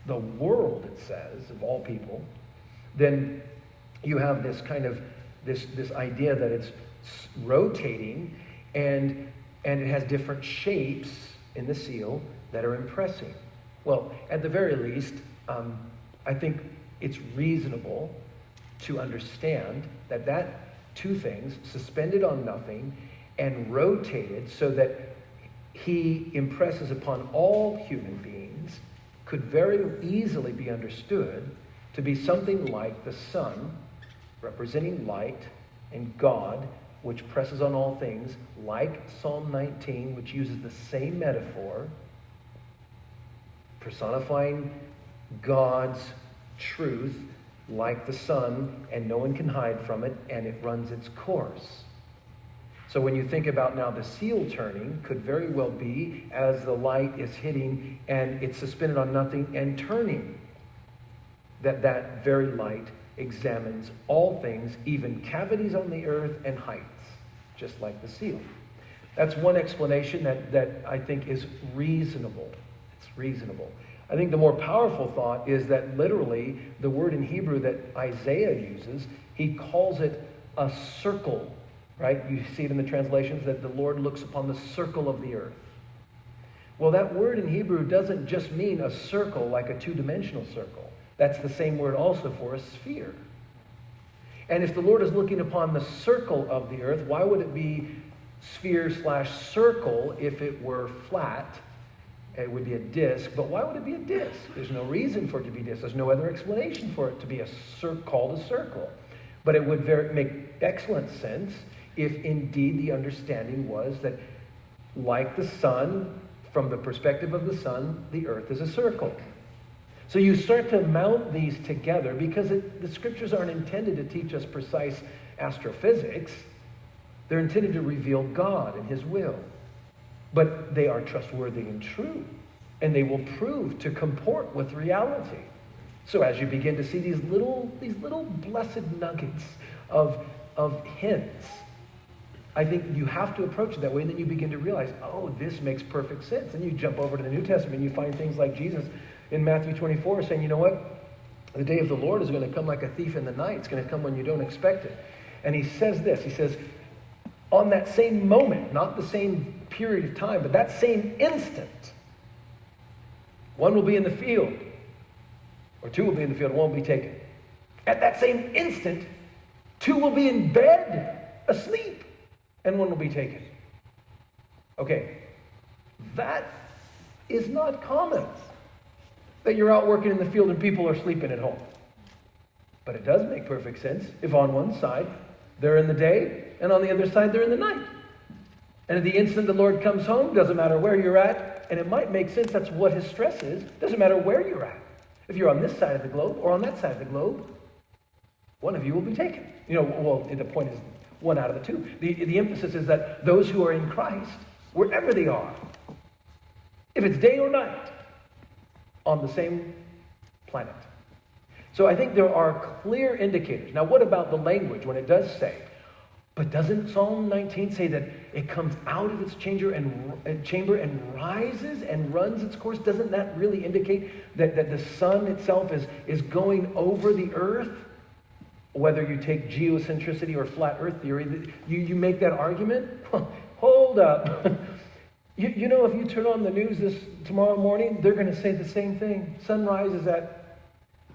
the world, it says, of all people, then you have this kind of, this idea that it's rotating, and it has different shapes in the seal that are impressing. Well, at the very least, I think it's reasonable to understand that two things, suspended on nothing and rotated so that he impresses upon all human beings, could very easily be understood to be something like the sun, representing light, and God, which presses on all things, like Psalm 19, which uses the same metaphor, personifying God's truth like the sun, and no one can hide from it, and it runs its course. So when you think about now the seal turning, could very well be as the light is hitting and it's suspended on nothing and turning, that very light examines all things, even cavities on the earth and heights, just like the seal. That's one explanation that I think is reasonable. It's reasonable. I think the more powerful thought is that literally the word in Hebrew that Isaiah uses, he calls it a circle, right? You see it in the translations that the Lord looks upon the circle of the earth. Well, that word in Hebrew doesn't just mean a circle like a two-dimensional circle. That's the same word also for a sphere. And if the Lord is looking upon the circle of the earth, why would it be sphere/circle if it were flat? It would be a disc, but why would it be a disc? There's no reason for it to be a disc. There's no other explanation for it to be called a circle. But it would make excellent sense if indeed the understanding was that, like the sun, from the perspective of the sun, the earth is a circle. So you start to mount these together because the Scriptures aren't intended to teach us precise astrophysics. They're intended to reveal God and his will. But they are trustworthy and true, and they will prove to comport with reality. So as you begin to see these little blessed nuggets of hints, I think you have to approach it that way, and then you begin to realize, oh, this makes perfect sense. And you jump over to the New Testament, and you find things like Jesus in Matthew 24 saying, you know what? The day of the Lord is going to come like a thief in the night. It's going to come when you don't expect it. And he says this, he says, on that same moment, not the same period of time, but that same instant, one will be in the field, or two will be in the field, one will be taken. At that same instant, two will be in bed, asleep, and one will be taken. Okay, that is not common, that you're out working in the field and people are sleeping at home. But it does make perfect sense if on one side they're in the day and on the other side they're in the night. And at the instant the Lord comes home, doesn't matter where you're at, and it might make sense, that's what his stress is. Doesn't matter where you're at. If you're on this side of the globe or on that side of the globe, one of you will be taken. Well, the point is one out of the two. The emphasis is that those who are in Christ, wherever they are, if it's day or night, on the same planet. So I think there are clear indicators. Now, what about the language when it does say, but doesn't Psalm 19 say that it comes out of its chamber and rises and runs its course? Doesn't that really indicate that the sun itself is going over the earth? Whether you take geocentricity or flat earth theory, you make that argument? Hold up. You know, if you turn on the news tomorrow morning, they're going to say the same thing. Sunrise is at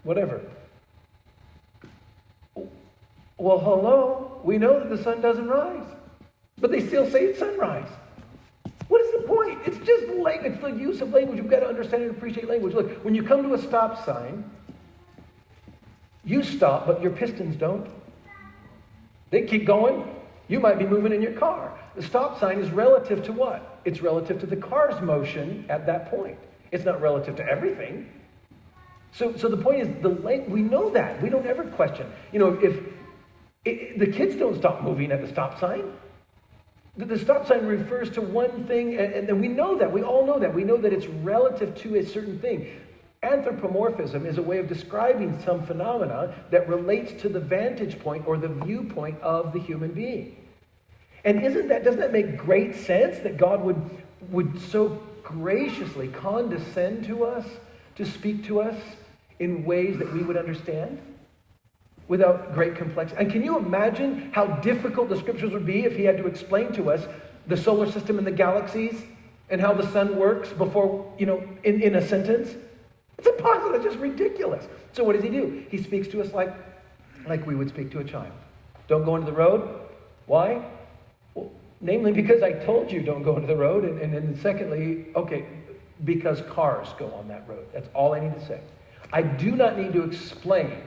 whatever. Well, hello. We know that the sun doesn't rise. But they still say it's sunrise. What is the point? It's just language. It's the use of language. You've got to understand and appreciate language. Look, when you come to a stop sign, you stop, but your pistons don't. They keep going. You might be moving in your car. The stop sign is relative to what? It's relative to the car's motion at that point. It's not relative to everything. So the point is, we know that. We don't ever question. If the kids don't stop moving at the stop sign, the stop sign refers to one thing, and we know that. We all know that. We know that it's relative to a certain thing. Anthropomorphism is a way of describing some phenomena that relates to the vantage point or the viewpoint of the human being. And doesn't that make great sense that God would so graciously condescend to us, to speak to us in ways that we would understand without great complexity? And can you imagine how difficult the scriptures would be if he had to explain to us the solar system and the galaxies and how the sun works before, in a sentence? It's impossible. It's just ridiculous. So what does he do? He speaks to us like we would speak to a child. Don't go into the road. Why? Well, namely because I told you don't go into the road. And then secondly, because cars go on that road. That's all I need to say. I do not need to explain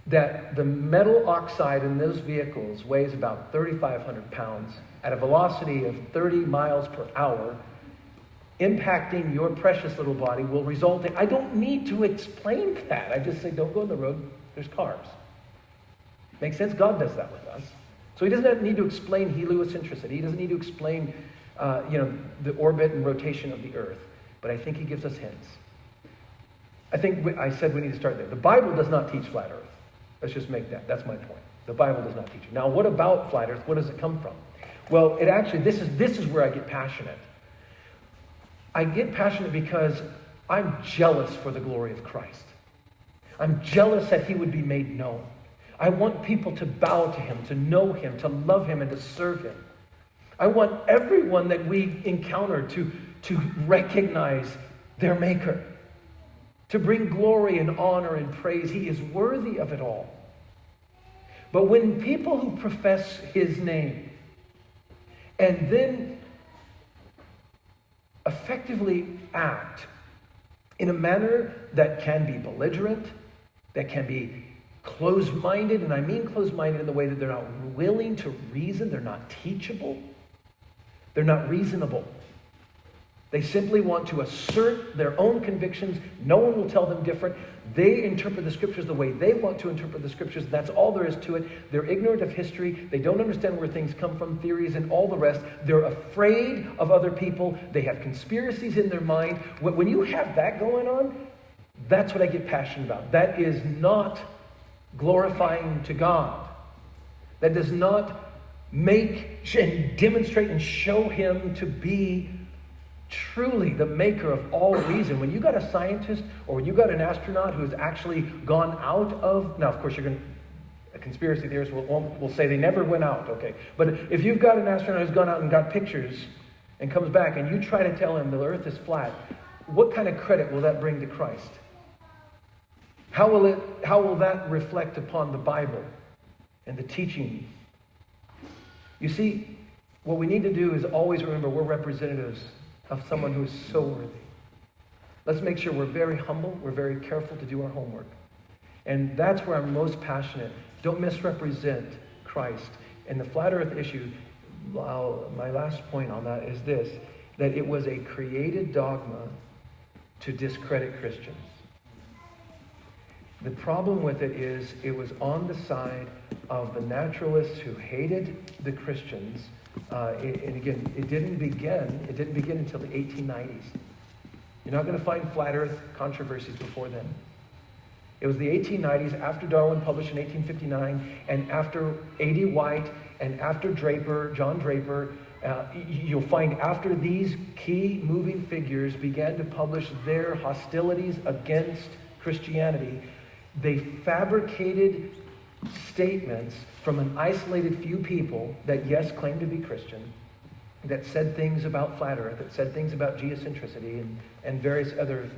that the metal oxide in those vehicles weighs about 3,500 pounds at a velocity of 30 miles per hour, impacting your precious little body will result in... I don't need to explain that. I just say, don't go on the road. There's cars. Makes sense? God does that with us. So he doesn't need to explain heliocentricity. He doesn't need to explain, the orbit and rotation of the earth. But I think he gives us hints. I think I said we need to start there. The Bible does not teach flat earth. Let's just make that. That's my point. The Bible does not teach it. Now, what about flat earth? What does it come from? Well, it actually, this is where I get passionate. I get passionate because I'm jealous for the glory of Christ. I'm jealous that he would be made known. I want people to bow to him, to know him, to love him, and to serve him. I want everyone that we encounter to recognize their maker, to bring glory and honor and praise. He is worthy of it all. But when people who profess his name and then effectively act in a manner that can be belligerent, that can be closed-minded, and I mean closed-minded in the way that they're not willing to reason, they're not teachable, they're not reasonable. They simply want to assert their own convictions. No one will tell them different. They interpret the scriptures the way they want to interpret the scriptures. That's all there is to it. They're ignorant of history. They don't understand where things come from, theories and all the rest. They're afraid of other people. They have conspiracies in their mind. When you have that going on, that's what I get passionate about. That is not glorifying to God. That does not make and demonstrate and show him to be truly the maker of all reason. When you got a scientist or when you got an astronaut who has actually gone out of... Now, of course, a conspiracy theorist will say they never went out, okay? But if you've got an astronaut who's gone out and got pictures and comes back and you try to tell him the earth is flat, what kind of credit will that bring to Christ? How will that reflect upon the Bible and the teaching? You see, what we need to do is always remember we're representatives of someone who is so worthy. Let's make sure we're very humble, we're very careful to do our homework. And that's where I'm most passionate. Don't misrepresent Christ. And the flat earth issue, my last point on that is this, that it was a created dogma to discredit Christians. The problem with it is it was on the side of the naturalists who hated the Christians. And again, it didn't begin until the 1890s. You're not going to find flat earth controversies before then. It was the 1890s, after Darwin published in 1859, and after A.D. White, and after John Draper, you'll find after these key moving figures began to publish their hostilities against Christianity, they fabricated statements from an isolated few people that, yes, claimed to be Christian, that said things about flat earth, that said things about geocentricity and various other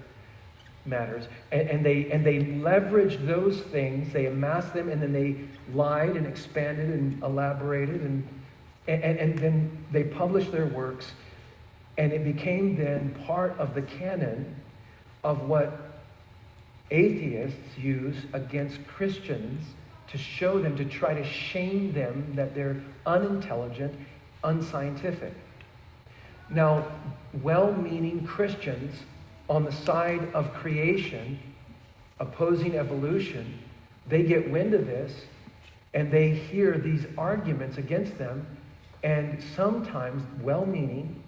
matters. And they leveraged those things, they amassed them, and then they lied and expanded and elaborated, and then they published their works, and it became then part of the canon of what atheists use against Christians to show them, to try to shame them that they're unintelligent, unscientific. Now, well-meaning Christians on the side of creation, opposing evolution, they get wind of this and they hear these arguments against them, and sometimes, well-meaning,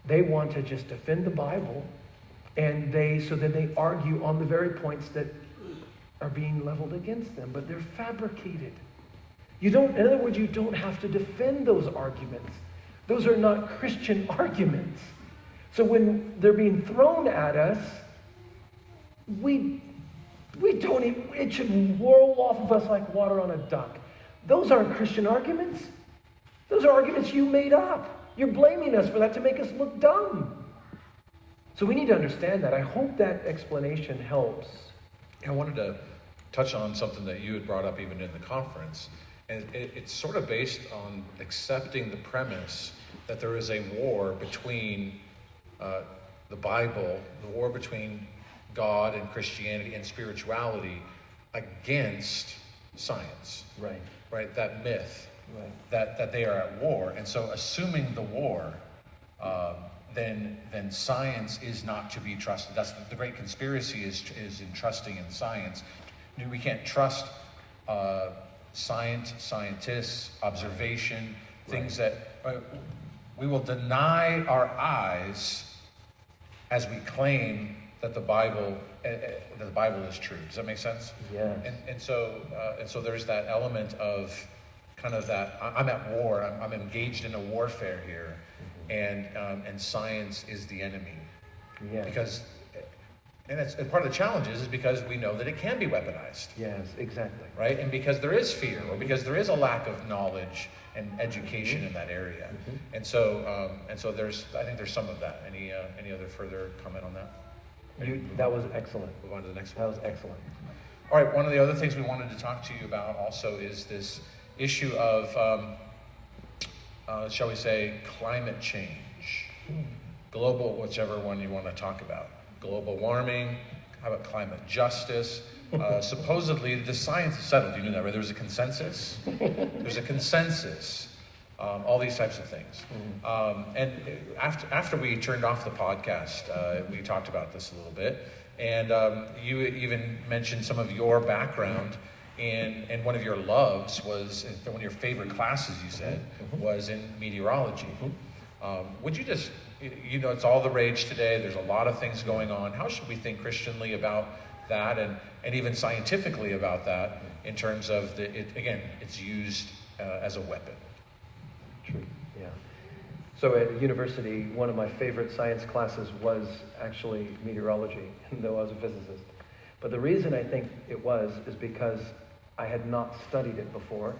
they want to just defend the Bible, and so then they argue on the very points that are being leveled against them, but they're fabricated. In other words, you don't have to defend those arguments. Those are not Christian arguments. So when they're being thrown at us, we don't even, it should roll off of us like water on a duck. Those aren't Christian arguments. Those are arguments you made up. You're blaming us for that to make us look dumb. So we need to understand that. I hope that explanation helps. I wanted to touch on something that you had brought up even in the conference. And it's sort of based on accepting the premise that there is a war between the Bible, the war between God and Christianity and spirituality against science. Right? That myth. Right. That they are at war. And so assuming the war, then science is not to be trusted. That's the great conspiracy is in trusting in science. We can't trust scientists, observation, things that we will deny our eyes as we claim that the Bible is true. Does that make sense? Yes. And so there's that element of kind of that I'm at war. I'm engaged in a warfare here, and science is the enemy. Yes. Because. And part of the challenge is because we know that it can be weaponized. Yes, exactly. Right? And because there is fear, or because there is a lack of knowledge and education in that area. And so I think there's some of that. Any other further comment on that? That was excellent. Move on to the next one. That was excellent. All right, one of the other things we wanted to talk to you about also is this issue of, shall we say, climate change. Global, whichever one you want to talk about. Global warming, how about climate justice? Supposedly, the science is settled. You knew that, right? There's a consensus. There's a consensus. All these types of things. And after we turned off the podcast, we talked about this a little bit. And you even mentioned some of your background. And one of your loves was, one of your favorite classes, you said, was in meteorology. Would you just... it's all the rage today. There's a lot of things going on. How should we think Christianly about that and even scientifically about that in terms of, it's used as a weapon? True, yeah. So at university, one of my favorite science classes was actually meteorology, though I was a physicist. But the reason I think it was is because I had not studied it before,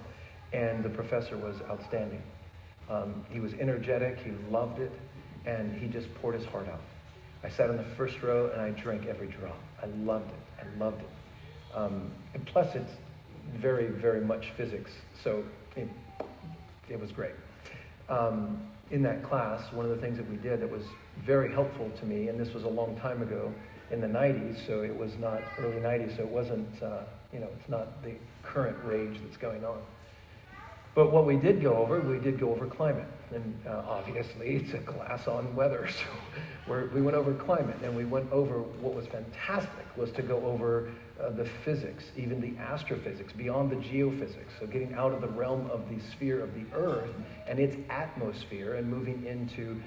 and the professor was outstanding. He was energetic, he loved it, and he just poured his heart out. I sat in the first row and I drank every drop. I loved it. And plus it's very, very much physics, so it was great. In that class, one of the things that we did that was very helpful to me, and this was a long time ago in the 90s, so it was not early 90s, so it wasn't, it's not the current rage that's going on. But what we did go over climate. And obviously, it's a class on weather, so we went over climate, and we went over what was fantastic was to go over the physics, even the astrophysics, beyond the geophysics. So getting out of the realm of the sphere of the Earth and its atmosphere and moving into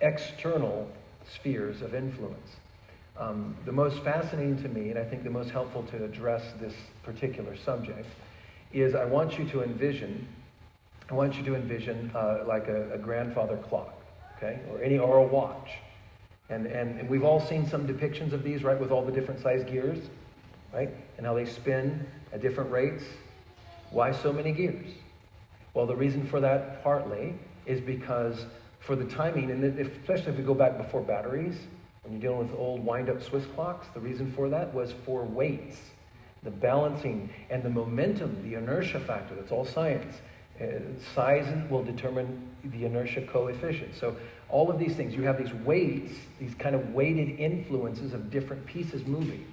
external spheres of influence. The most fascinating to me, and I think the most helpful to address this particular subject, is I want you to envision like a grandfather clock, okay, or a watch, and we've all seen some depictions of these, right, with all the different size gears, right, and how they spin at different rates. Why so many gears? Well, the reason for that partly is because for the timing, and especially if we go back before batteries, when you're dealing with old wind-up Swiss clocks, the reason for that was for weights, the balancing and the momentum, the inertia factor. That's all science. Size will determine the inertia coefficient. So all of these things, you have these weights, these kind of weighted influences of different pieces moving.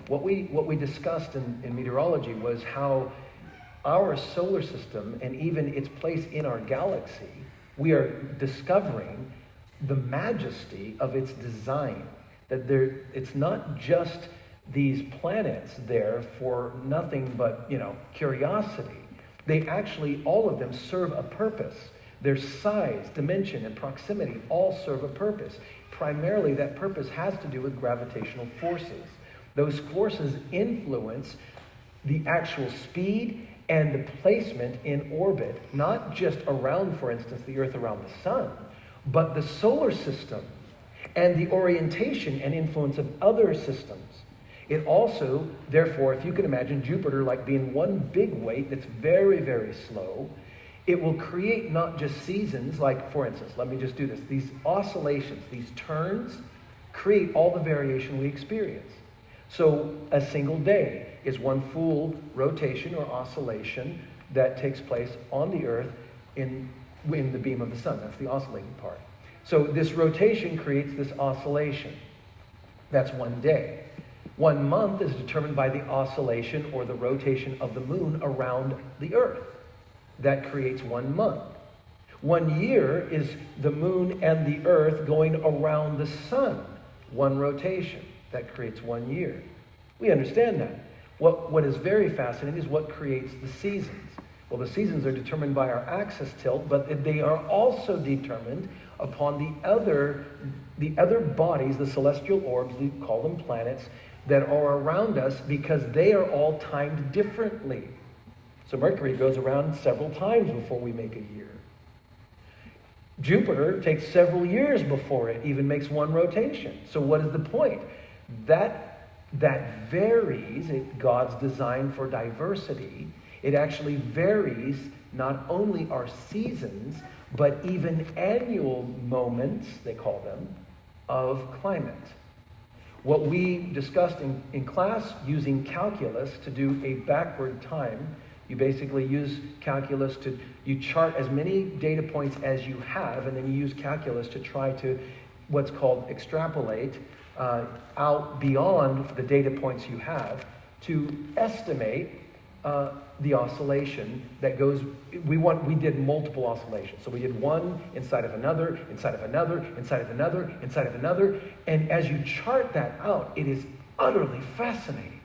What we discussed in meteorology was how our solar system and even its place in our galaxy, we are discovering the majesty of its design. That it's not just these planets there for nothing but, curiosity. They actually, all of them serve a purpose. Their size, dimension, and proximity all serve a purpose. Primarily, that purpose has to do with gravitational forces. Those forces influence the actual speed and the placement in orbit, not just around, for instance, the Earth around the sun, but the solar system and the orientation and influence of other systems. It also, therefore, if you can imagine Jupiter like being one big weight that's very, very slow, it will create not just seasons, like, for instance, let me just do this. These oscillations, these turns, create all the variation we experience. So a single day is one full rotation or oscillation that takes place on the Earth in the beam of the sun. That's the oscillating part. So this rotation creates this oscillation. That's one day. 1 month is determined by the oscillation or the rotation of the moon around the Earth. That creates 1 month. 1 year is the moon and the Earth going around the sun. One rotation. That creates 1 year. We understand that. What is very fascinating is what creates the seasons. Well, the seasons are determined by our axis tilt, but they are also determined upon the other bodies, the celestial orbs, we call them planets, that are around us because they are all timed differently. So Mercury goes around several times before we make a year. Jupiter takes several years before it even makes one rotation. So what is the point? That varies. God's design for diversity. It actually varies not only our seasons, but even annual moments, they call them, of climate. What we discussed in class using calculus to do a backward time, you basically use calculus you chart as many data points as you have, and then you use calculus to try to what's called extrapolate out beyond the data points you have to estimate the oscillation that goes. We did multiple oscillations. So we did one inside of another, inside of another, inside of another, inside of another. And as you chart that out, it is utterly fascinating.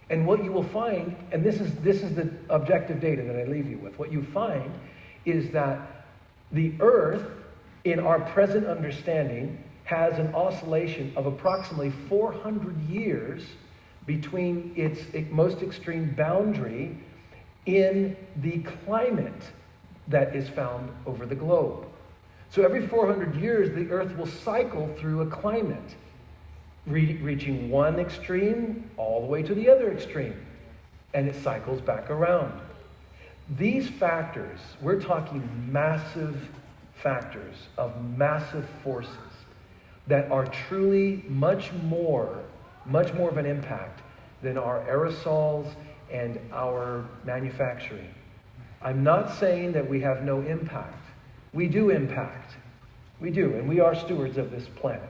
And what you will find, and this is the objective data that I leave you with, what you find is that the Earth, in our present understanding, has an oscillation of approximately 400 years between its most extreme boundary in the climate that is found over the globe. So every 400 years, the Earth will cycle through a climate, reaching one extreme all the way to the other extreme, and it cycles back around. These factors, we're talking massive factors of massive forces that are truly much more of an impact than our aerosols and our manufacturing. I'm not saying that we have no impact. We do impact. We do, and we are stewards of this planet.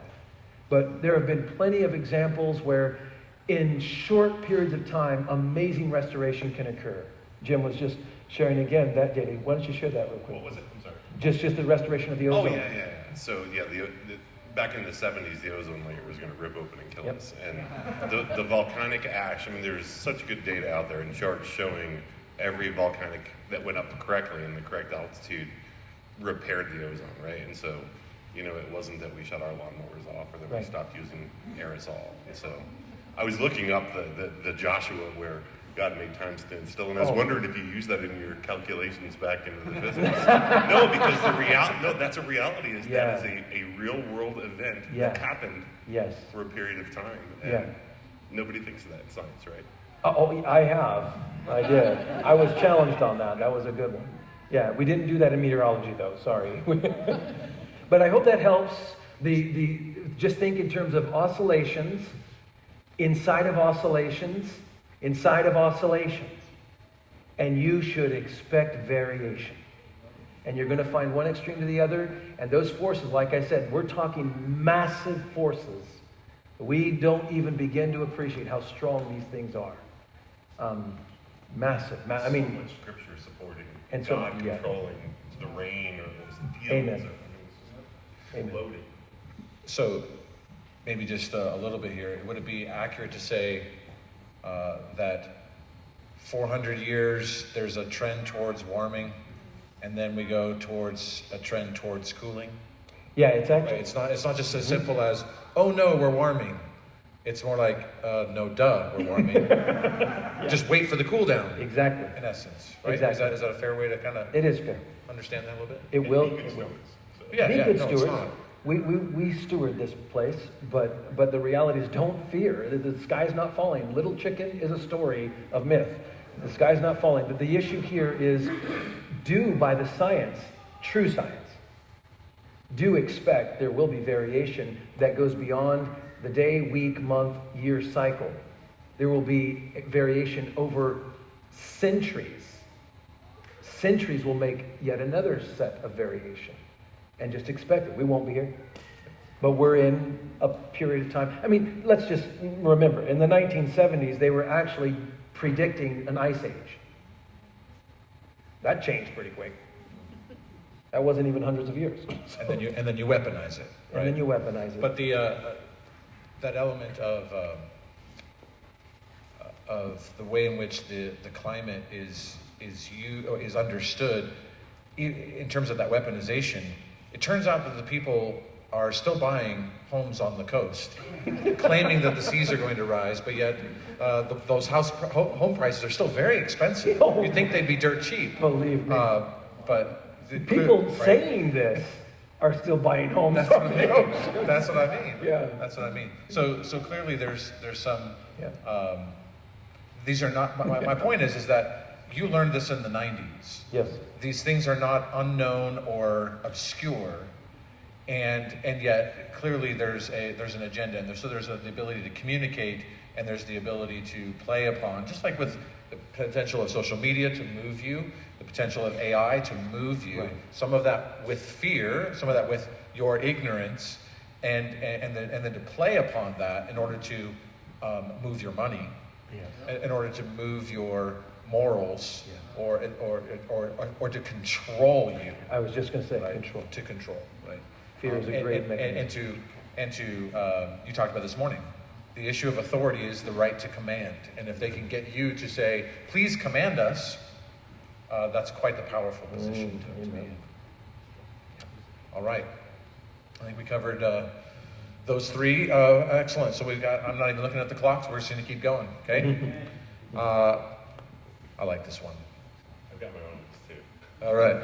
But there have been plenty of examples where in short periods of time, amazing restoration can occur. Jim was just sharing again that data. Why don't you share that real quick? What was it? I'm sorry. Just the restoration of the Oh, ozone. yeah. So, yeah, back in the 70s, the ozone layer was going to rip open and kill us. And the volcanic ash, I mean, there's such good data out there and charts showing every volcanic that went up correctly in the correct altitude repaired the ozone, right? And so, it wasn't that we shut our lawnmowers off or that we stopped using aerosol. And so I was looking up the Joshua where God made time stand still, and I was wondering if you used that in your calculations back into the physics. No, because that's a reality. That is a real world event that happened for a period of time. And nobody thinks of that in science, right? I did. I was challenged on that. That was a good one. Yeah, we didn't do that in meteorology, though. Sorry. But I hope that helps. Just think in terms of oscillations, inside of oscillations, and you should expect variation. And you're going to find one extreme to the other, and those forces, like I said, we're talking massive forces. We don't even begin to appreciate how strong these things are. Massive. I mean, so much scripture supporting and God controlling the rain or the fields. Amen. Amen. Loaded. So maybe just a little bit here. Would it be accurate to say that 400 years there's a trend towards warming, and then we go towards a trend towards cooling? Yeah, it's actually. Right? It's not just as simple as, oh no, we're warming. It's more like, no, duh, we're warming. Just wait for the cool down. Exactly. In essence, right? Exactly. Is that a fair way to kind of? It is fair. Understand that a little bit? It will. Be good stewards. Yeah, Be good no, stewards. it's not. We steward this place, but the reality is, don't fear. The sky's not falling. Little Chicken is a story of myth. The sky's not falling. But the issue here is, do by the science, true science, do expect there will be variation that goes beyond the day, week, month, year cycle. There will be variation over centuries. Centuries will make yet another set of variation. And just expect it. We won't be here. But we're in a period of time. I mean, let's just remember, in the 1970s, they were actually predicting an ice age. That changed pretty quick. That wasn't even hundreds of years. And then you weaponize it. Right? And then you weaponize it. But that element of the way in which the climate is understood in terms of that weaponization, it turns out that the people are still buying homes on the coast, claiming that the seas are going to rise, but yet those home prices are still very expensive. You'd think they'd be dirt cheap. Believe me. People saying this are still buying homes. That's what I mean. That's what I mean. Yeah. That's what I mean. So clearly there's some. Yeah. These are not. My point is that you learned this in the 90s. Yes. These things are not unknown or obscure, and yet clearly there's an agenda, and there's the ability to communicate, and there's the ability to play upon, just like with the potential of social media to move you, the potential of AI to move you. Right. Some of that with fear, some of that with your ignorance, and then to play upon that in order to move your money, in order to move your morals, or to control you. I was just going to say, right? Control. To control, right? Fear is a great mechanism. And to you talked about this morning, the issue of authority is the right to command. And if they can get you to say, please command us, that's quite the powerful position to be in. All right. I think we covered those three. Excellent. So I'm not even looking at the clock, so we're just going to keep going, okay? I like this one. I've got my own ones too. All right.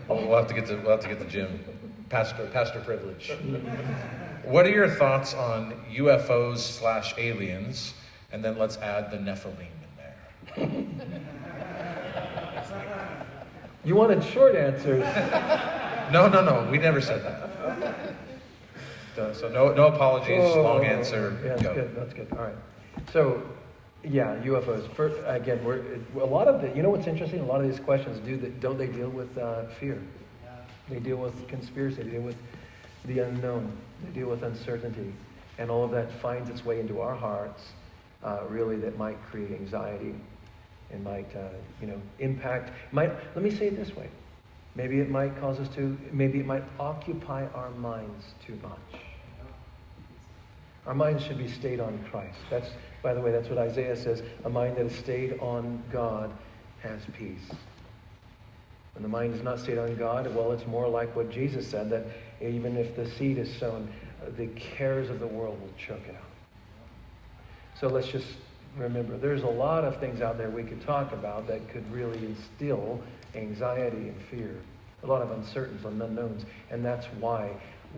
We'll have to get to Jim. Pastor privilege. What are your thoughts on UFOs/aliens? And then let's add the Nephilim in there. You wanted short answers. No. We never said that. So no apologies. Long answer. Yeah, that's good. All right. So, yeah, UFOs. First, again, a lot of what's interesting? A lot of these questions don't they deal with fear? They deal with conspiracy. They deal with the unknown. They deal with uncertainty, and all of that finds its way into our hearts. Really, that might create anxiety It might, impact. Let me say it this way. Maybe it might cause us to. Maybe it might occupy our minds too much. Our minds should be stayed on Christ. By the way, that's what Isaiah says. A mind that is stayed on God has peace. When the mind is not stayed on God, well, it's more like what Jesus said, that even if the seed is sown, the cares of the world will choke it out. So let's just remember, there's a lot of things out there we could talk about that could really instill anxiety and fear, a lot of uncertainties and unknowns, and that's why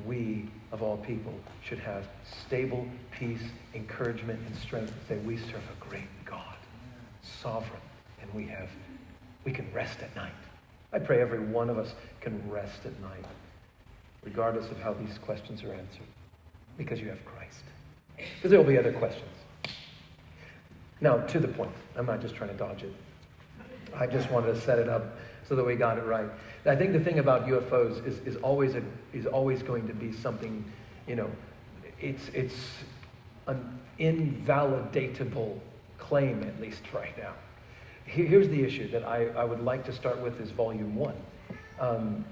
we, of all people, should have stable peace, encouragement, and strength to say we serve a great God, sovereign, and we can rest at night. I pray every one of us can rest at night, regardless of how these questions are answered, because you have Christ. Because there will be other questions. Now, to the point. I'm not just trying to dodge it. I just wanted to set it up so that we got it right. I think the thing about UFOs is always going to be something, it's an invalidatable claim, at least right now. Here's the issue that I would like to start with is volume 1.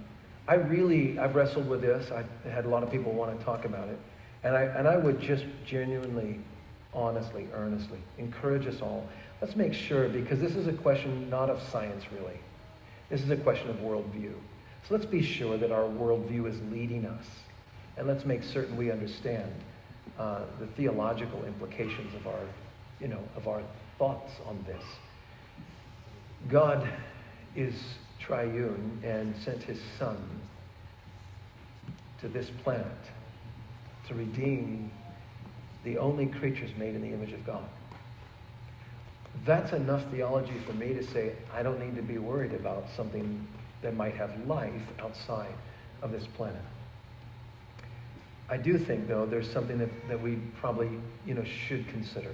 I've wrestled with this. I've had a lot of people want to talk about it. And I would just genuinely, honestly, earnestly encourage us all. Let's make sure, because this is a question not of science really. This is a question of worldview. So let's be sure that our worldview is leading us. And let's make certain we understand the theological implications of our thoughts on this. God is triune and sent his Son to this planet to redeem the only creatures made in the image of God. That's enough theology for me to say I don't need to be worried about something that might have life outside of this planet. I do think, though, there's something that we probably should consider.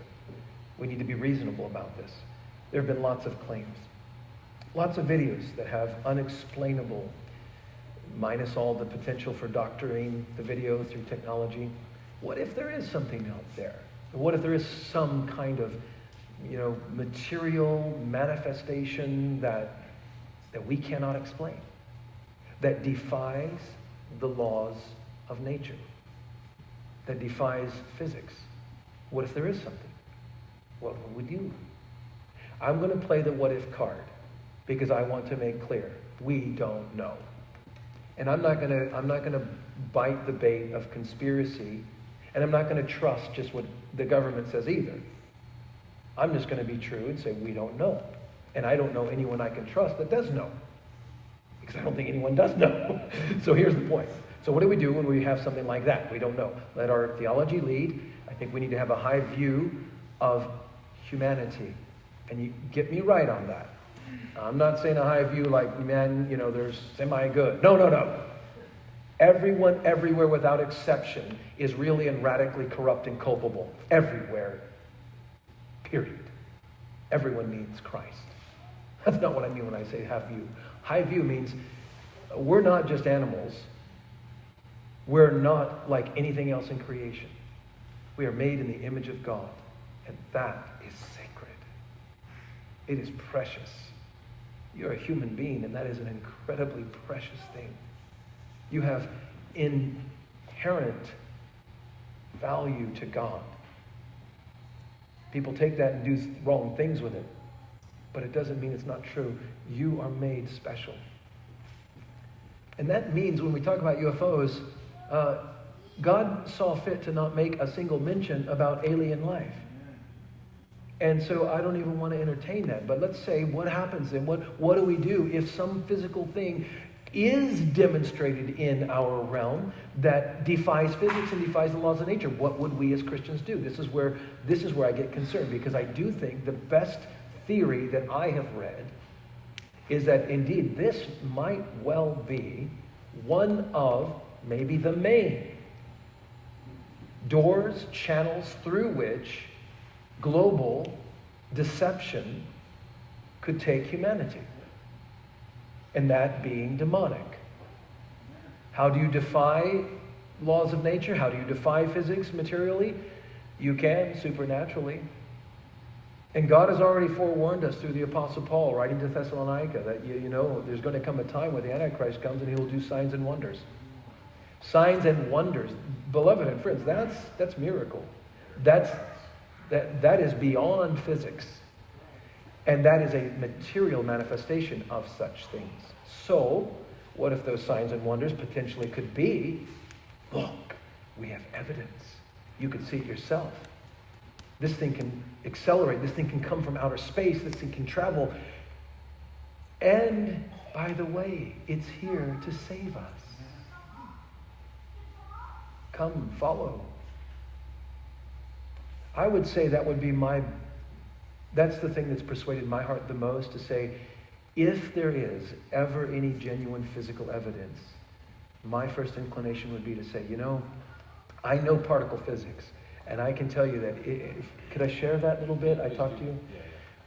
We need to be reasonable about this. There have been lots of claims. Lots of videos that have unexplainable, minus all the potential for doctoring the video through technology. What if there is something out there? What if there is some kind of, material manifestation that we cannot explain, that defies the laws of nature, that defies physics? What if there is something? What would you? I'm going to play the what if card, because I want to make clear we don't know, and I'm not going to bite the bait of conspiracy, and I'm not going to trust just what the government says either. I'm just going to be true and say we don't know, and I don't know anyone I can trust that does know, because I don't think anyone does know. So here's the point. So what do we do when we have something like that? We don't know. Let our theology lead. I think we need to have a high view of humanity, and you get me right on that. I'm not saying a high view like, there's semi-good. No. Everyone, everywhere, without exception, is really and radically corrupt and culpable. Everywhere. Period. Everyone needs Christ. That's not what I mean when I say high view. High view means we're not just animals. We're not like anything else in creation. We are made in the image of God, and that is sacred. It is precious. You're a human being, and that is an incredibly precious thing. You have inherent value to God. People take that and do wrong things with it, but it doesn't mean it's not true. You are made special. And that means when we talk about UFOs, God saw fit to not make a single mention about alien life. And so I don't even want to entertain that. But let's say what happens then? What do we do if some physical thing is demonstrated in our realm that defies physics and defies the laws of nature? What would we as Christians do? This is where I get concerned, because I do think the best theory that I have read is that indeed this might well be one of maybe the main doors, channels through which global deception could take humanity, and that being demonic. How do you defy laws of nature? How do you defy physics materially? You can supernaturally. And God has already forewarned us through the Apostle Paul, writing to Thessalonica, that you know there's going to come a time when the Antichrist comes and he will do signs and wonders. Signs and wonders. Beloved and friends, that's miracle. That is beyond physics. And that is a material manifestation of such things. So, what if those signs and wonders potentially could be, look, we have evidence. You could see it yourself. This thing can accelerate. This thing can come from outer space. This thing can travel. And, by the way, it's here to save us. Come, follow. I would say that would be that's the thing that's persuaded my heart the most, to say, if there is ever any genuine physical evidence, my first inclination would be to say, I know particle physics, and I can tell you that, could I share that little bit? I talked to you? Yeah.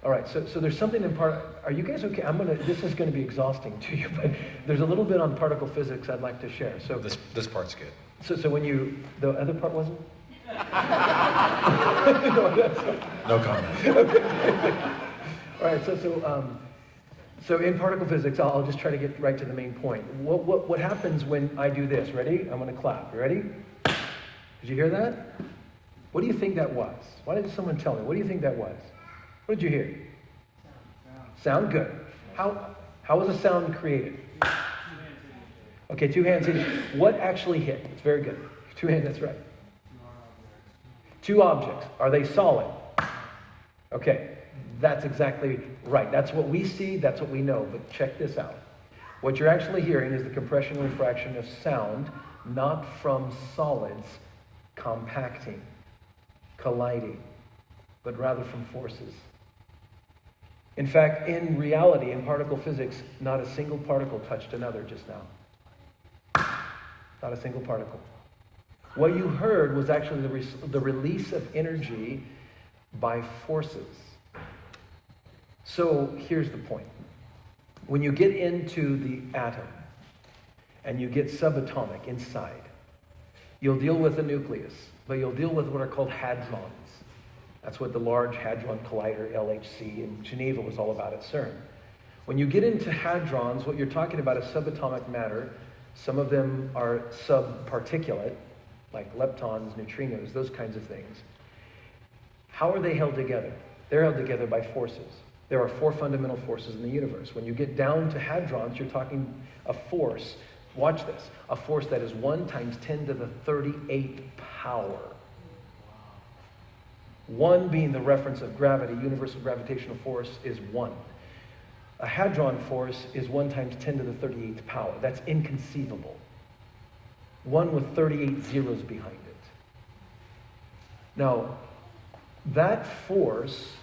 All right, so there's something in are you guys okay? This is going to be exhausting to you, but there's a little bit on particle physics I'd like to share. So this part's good. So when the other part wasn't? No comment. Okay. All right, so in particle physics, I'll just try to get right to the main point. What happens when I do this? Ready? I'm going to clap. You ready? Did you hear that? What do you think that was? Why did someone tell me? What do you think that was? What did you hear? Sound good. How was the sound created? Okay, two hands in. What actually hit? It's very good. Two hands, that's right. Two objects. Are they solid? Okay, that's exactly right. That's what we see, that's what we know. But check this out. What you're actually hearing is the compression and refraction of sound, not from solids compacting, colliding, but rather from forces. In fact, in reality, in particle physics, not a single particle touched another just now. Not a single particle. What you heard was actually the release of energy by forces. So here's the point. When you get into the atom and you get subatomic inside, you'll deal with the nucleus, but you'll deal with what are called hadrons. That's what the Large Hadron Collider, LHC, in Geneva was all about at CERN. When you get into hadrons, what you're talking about is subatomic matter. Some of them are subparticulate, like leptons, neutrinos, those kinds of things. How are they held together? They're held together by forces. There are four fundamental forces in the universe. When you get down to hadrons, you're talking a force. Watch this. A force that is 1 times 10 to the 38th power. 1 being the reference of gravity. Universal gravitational force is 1. A hadron force is 1 times 10 to the 38th power. That's inconceivable. 1 with 38 zeros behind it. Now, that force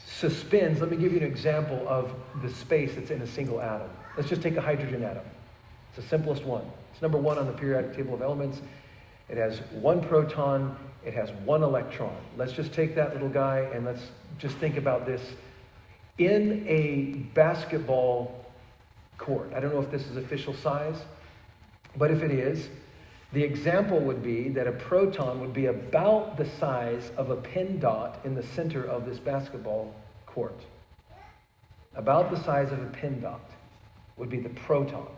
suspends, let me give you an example of the space that's in a single atom. Let's just take a hydrogen atom. It's the simplest one. It's number 1 on the periodic table of elements. It has 1 proton, it has 1 electron. Let's just take that little guy and let's just think about this. In a basketball court, I don't know if this is official size, but if it is, the example would be that a proton would be about the size of a pin dot in the center of this basketball court. About the size of a pin dot would be the proton.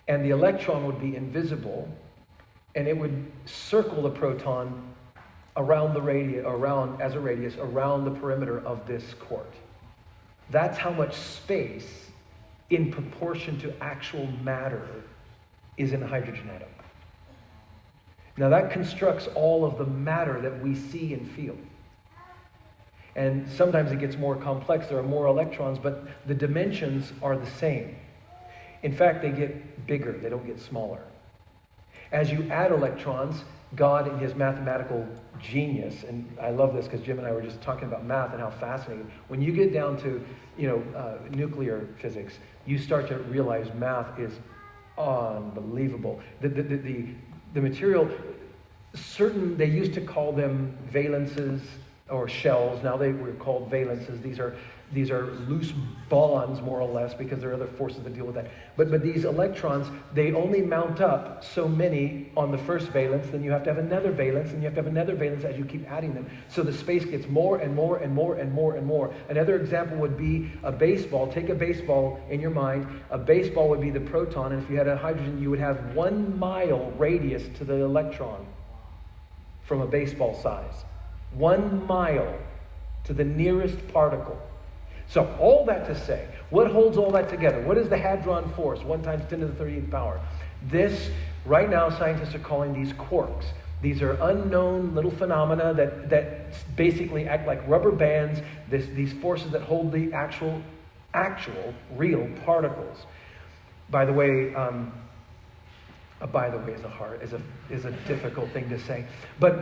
And the electron would be invisible, and it would circle the proton around the radius, as a radius around the perimeter of this court. That's how much space in proportion to actual matter is in a hydrogen atom. Now that constructs all of the matter that we see and feel. And sometimes it gets more complex. There are more electrons, but the dimensions are the same. In fact, they get bigger. They don't get smaller. As you add electrons, God in his mathematical genius, and I love this because Jim and I were just talking about math and how fascinating. When you get down to, nuclear physics, you start to realize math is unbelievable. The material, they used to call them valences or shells. Now they were called valences. These are these are loose bonds, more or less, because there are other forces that deal with that. But these electrons, they only mount up so many on the first valence, then you have to have another valence, and you have to have another valence as you keep adding them. So the space gets more and more and more and more and more. Another example would be a baseball. Take a baseball in your mind. A baseball would be the proton, and if you had a hydrogen, you would have 1 mile radius to the electron from a baseball size. 1 mile to the nearest particle. So all that to say, what holds all that together? What is the hadron force? 1 times 10 to the 38th power. This, right now, scientists are calling these quarks. These are unknown little phenomena that basically act like rubber bands, these forces that hold the actual real particles. By the way, is a difficult thing to say. But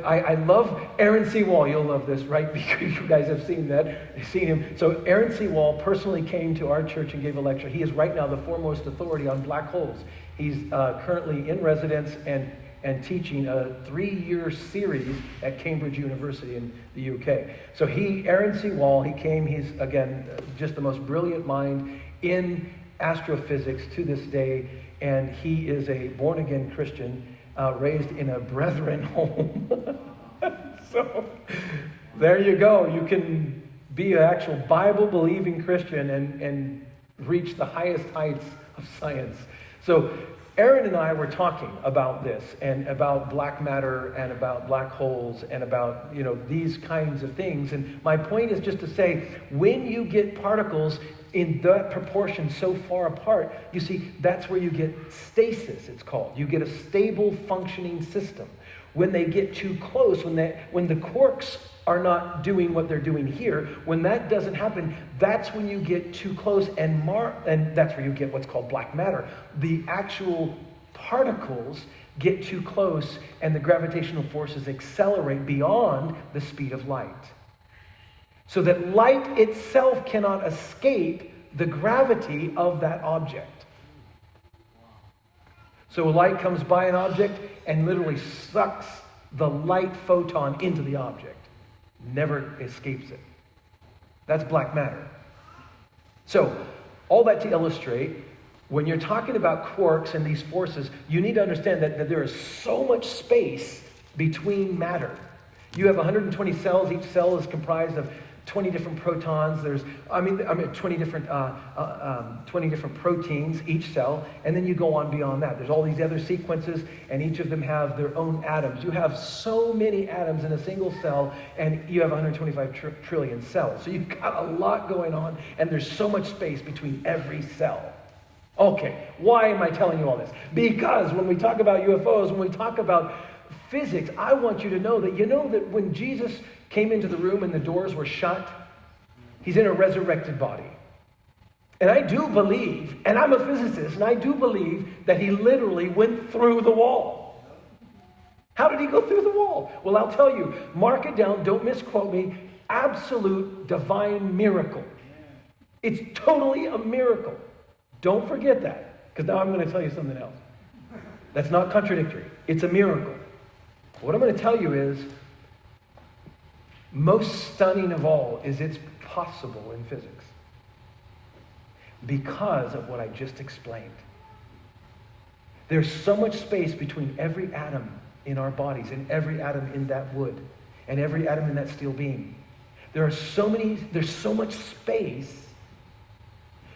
I love Aaron C. Wall. You'll love this, right? Because you guys have seen him. So Aaron C. Wall personally came to our church and gave a lecture. He is right now the foremost authority on black holes. He's currently in residence and teaching a 3-year series at Cambridge University in the UK. So Aaron C. Wall, he's, again, just the most brilliant mind in astrophysics to this day. And he is a born-again Christian raised in a Brethren home. So there you go. You can be an actual Bible-believing Christian and reach the highest heights of science. So Aaron and I were talking about this and about black matter and about black holes and about, these kinds of things. And my point is just to say, when you get particles in that proportion so far apart, you see, that's where you get stasis, it's called. You get a stable functioning system. When they get too close, when the quarks are not doing what they're doing here, when that doesn't happen, that's when you get too close and that's where you get what's called black matter. The actual particles get too close and the gravitational forces accelerate beyond the speed of light. So that light itself cannot escape the gravity of that object. So light comes by an object and literally sucks the light photon into the object. Never escapes it. That's black matter. So, all that to illustrate, when you're talking about quarks and these forces, you need to understand that there is so much space between matter. You have 120 cells. Each cell is comprised of 20 different protons. There's 20 different proteins, each cell, and then you go on beyond that. There's all these other sequences, and each of them have their own atoms. You have so many atoms in a single cell, and you have 125 trillion cells. So you've got a lot going on, and there's so much space between every cell. Okay, why am I telling you all this? Because when we talk about UFOs, when we talk about physics, I want you to know that when Jesus came into the room and the doors were shut, he's in a resurrected body. And I do believe, and I'm a physicist, and I do believe that he literally went through the wall. How did he go through the wall? Well, I'll tell you, mark it down, don't misquote me, absolute divine miracle. It's totally a miracle. Don't forget that, because now I'm going to tell you something else. That's not contradictory. It's a miracle. What I'm going to tell you is, most stunning of all is it's possible in physics because of what I just explained. There's so much space between every atom in our bodies and every atom in that wood and every atom in that steel beam. There's so much space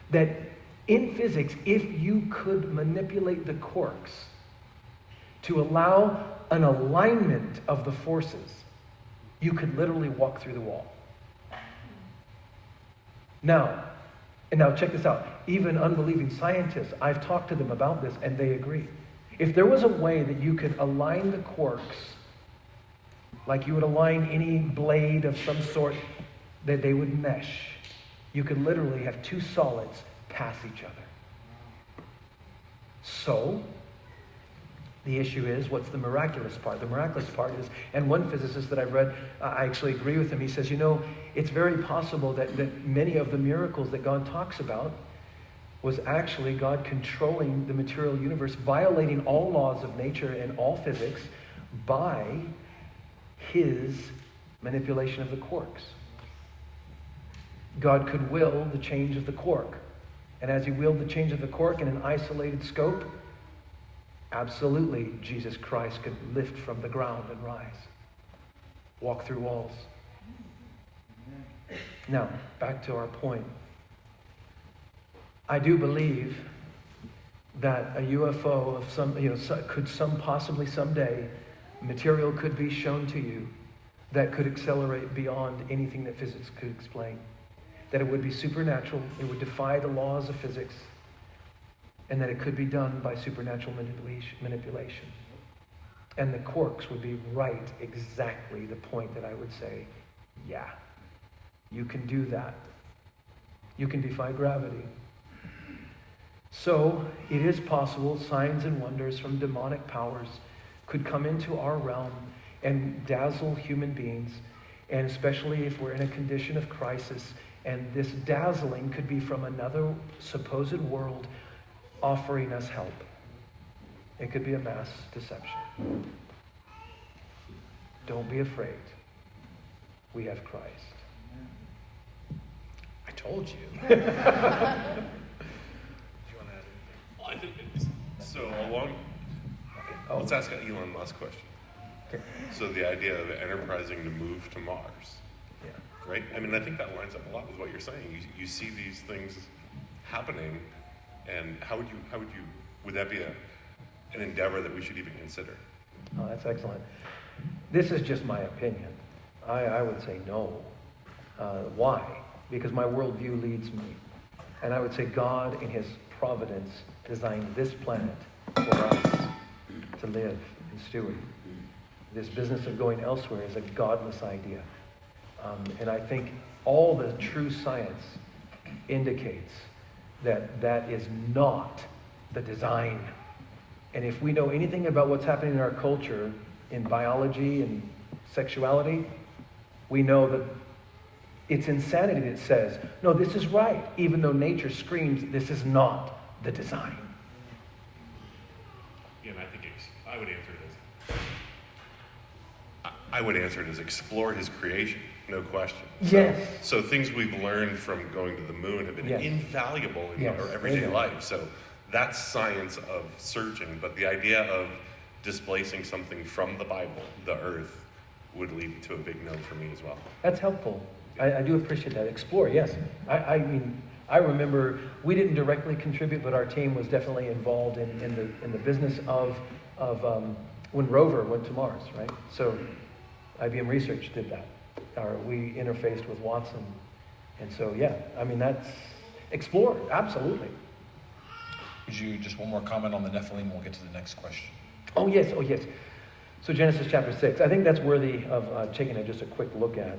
that in physics, if you could manipulate the quarks to allow an alignment of the forces, you could literally walk through the wall. Now check this out. Even unbelieving scientists, I've talked to them about this and they agree. If there was a way that you could align the quarks like you would align any blade of some sort, that they would mesh, you could literally have two solids pass each other. So, the issue is, what's the miraculous part? The miraculous part is, and one physicist that I've read, I actually agree with him. He says, it's very possible that many of the miracles that God talks about was actually God controlling the material universe, violating all laws of nature and all physics by his manipulation of the quarks. God could will the change of the cork. And as he willed the change of the cork in an isolated scope, absolutely Jesus Christ could lift from the ground and rise, walk through walls. Now, back to our point. I do believe that a UFO of some, possibly someday, material could be shown to you that could accelerate beyond anything that physics could explain. That it would be supernatural, it would defy the laws of physics, and that it could be done by supernatural manipulation. And the quarks would be right exactly the point that I would say, yeah, you can do that. You can defy gravity. So it is possible signs and wonders from demonic powers could come into our realm and dazzle human beings, and especially if we're in a condition of crisis, and this dazzling could be from another supposed world offering us help. It could be a mass deception. Don't be afraid. We have Christ. I told you. Well, I think so. Let's ask an Elon Musk question. Okay. So the idea of enterprising to move to Mars, Yeah. right? I mean, I think that lines up a lot with what you're saying. You see these things happening, and would that be an endeavor that we should even consider? Oh, that's excellent. This is just my opinion. I would say no. Why? Because my worldview leads me. And I would say God, in his providence, designed this planet for us to live and steward. This business of going elsewhere is a godless idea. And I think all the true science indicates that that is not the design. And if we know anything about what's happening in our culture, in biology and sexuality, we know that it's insanity that says, no, this is right, even though nature screams, this is not the design. Yeah, and I think I would answer it as explore his creation, no question. Yes. So things we've learned from going to the moon have been invaluable in our everyday life. So that's science of searching, but the idea of displacing something from the Bible, the earth, would lead to a big no for me as well. That's helpful. I do appreciate that. Explore, yes. I mean, I remember we didn't directly contribute, but our team was definitely involved in the business of when Rover went to Mars, right? So IBM Research did that. We interfaced with Watson. And so, yeah, I mean, that's explore, absolutely. Would you just one more comment on the Nephilim? We'll get to the next question. Oh, yes. So Genesis chapter 6. I think that's worthy of taking just a quick look at.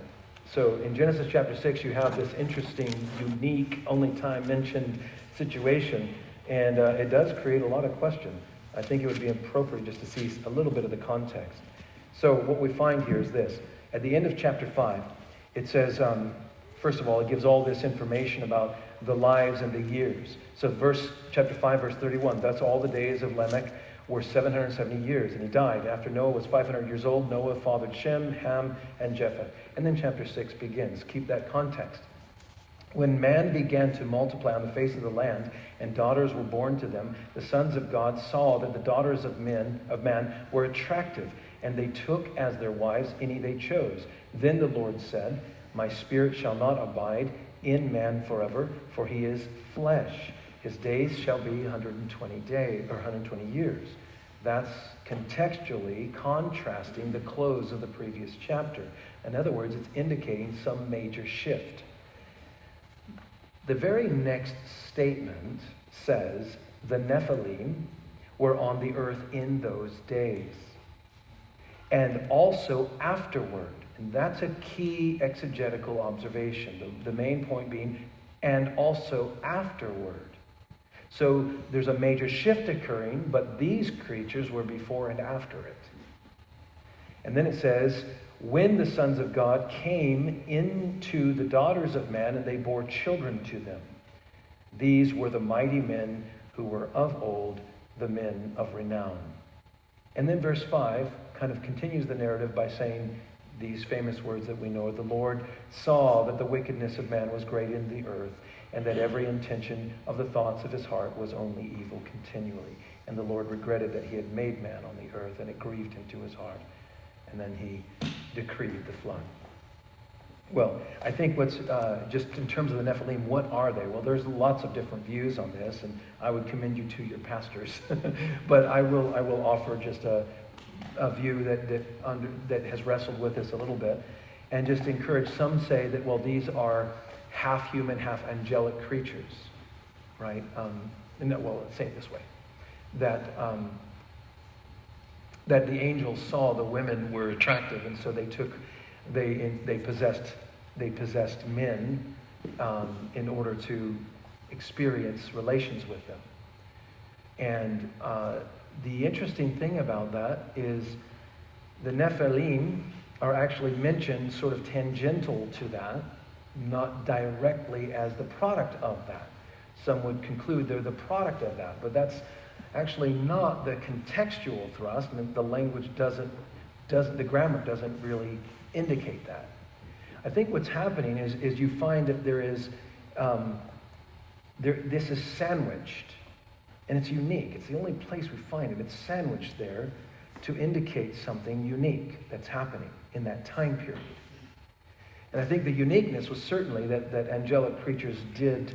So in Genesis chapter 6, you have this interesting, unique, only time mentioned situation. And it does create a lot of question. I think it would be appropriate just to see a little bit of the context. So what we find here is this. At the end of chapter 5, it says, first of all, it gives all this information about the lives and the years. So chapter 5, verse 31, thus all the days of Lamech were 770 years, and he died. After Noah was 500 years old, Noah fathered Shem, Ham, and Japheth. And then chapter 6 begins. Keep that context. When man began to multiply on the face of the land, and daughters were born to them, the sons of God saw that the daughters of man were attractive, and they took as their wives any they chose. Then the Lord said, my spirit shall not abide in man forever, for he is flesh. His days shall be 120 days, or 120 years. That's contextually contrasting the close of the previous chapter. In other words, it's indicating some major shift. The very next statement says, the Nephilim were on the earth in those days, and also afterward. And that's a key exegetical observation. The main point being, and also afterward. So there's a major shift occurring, but these creatures were before and after it. And then it says, when the sons of God came into the daughters of man, and they bore children to them. These were the mighty men who were of old, the men of renown. And then verse 5 kind of continues the narrative by saying, these famous words that we know. The Lord saw that the wickedness of man was great in the earth, and that every intention of the thoughts of his heart was only evil continually. And the Lord regretted that he had made man on the earth, and it grieved him to his heart. And then he decreed the flood. Well, I think what's, just in terms of the Nephilim, what are they? Well, there's lots of different views on this, and I would commend you to your pastors. But I will offer just a view that has wrestled with this a little bit, and just encourage. Some say that, well, these are half human, half angelic creatures, right? Well, let's say it this way, that the angels saw the women were attractive, and so they possessed men in order to experience relations with them. And the interesting thing about that is the Nephilim are actually mentioned sort of tangential to that, not directly as the product of that. Some would conclude they're the product of that, but that's actually not the contextual thrust, and the language the grammar doesn't really indicate that. I think what's happening is you find that there is, this is sandwiched, and it's unique. It's the only place we find it. It's sandwiched there to indicate something unique that's happening in that time period. And I think the uniqueness was certainly that angelic creatures did,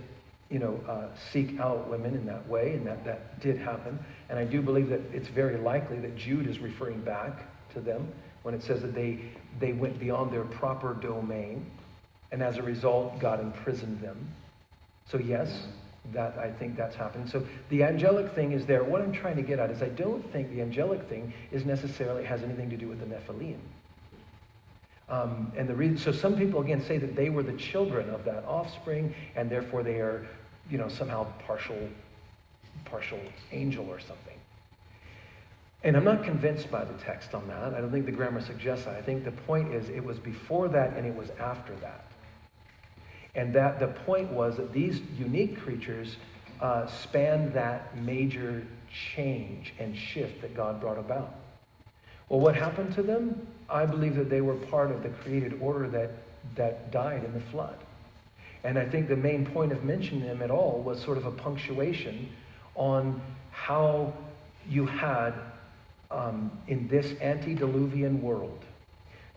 seek out women in that way, and that did happen. And I do believe that it's very likely that Jude is referring back to them when it says that they went beyond their proper domain, and as a result, God imprisoned them. So yes, I think that's happening. So the angelic thing is there. What I'm trying to get at is I don't think the angelic thing has anything to do with the Nephilim. And the reason, so some people again say that they were the children of that offspring, and therefore they are, somehow partial angel or something. And I'm not convinced by the text on that. I don't think the grammar suggests that. I think the point is it was before that and it was after that. And that the point was that these unique creatures spanned that major change and shift that God brought about. Well, what happened to them? I believe that they were part of the created order that died in the flood. And I think the main point of mentioning them at all was sort of a punctuation on how you had, in this antediluvian world,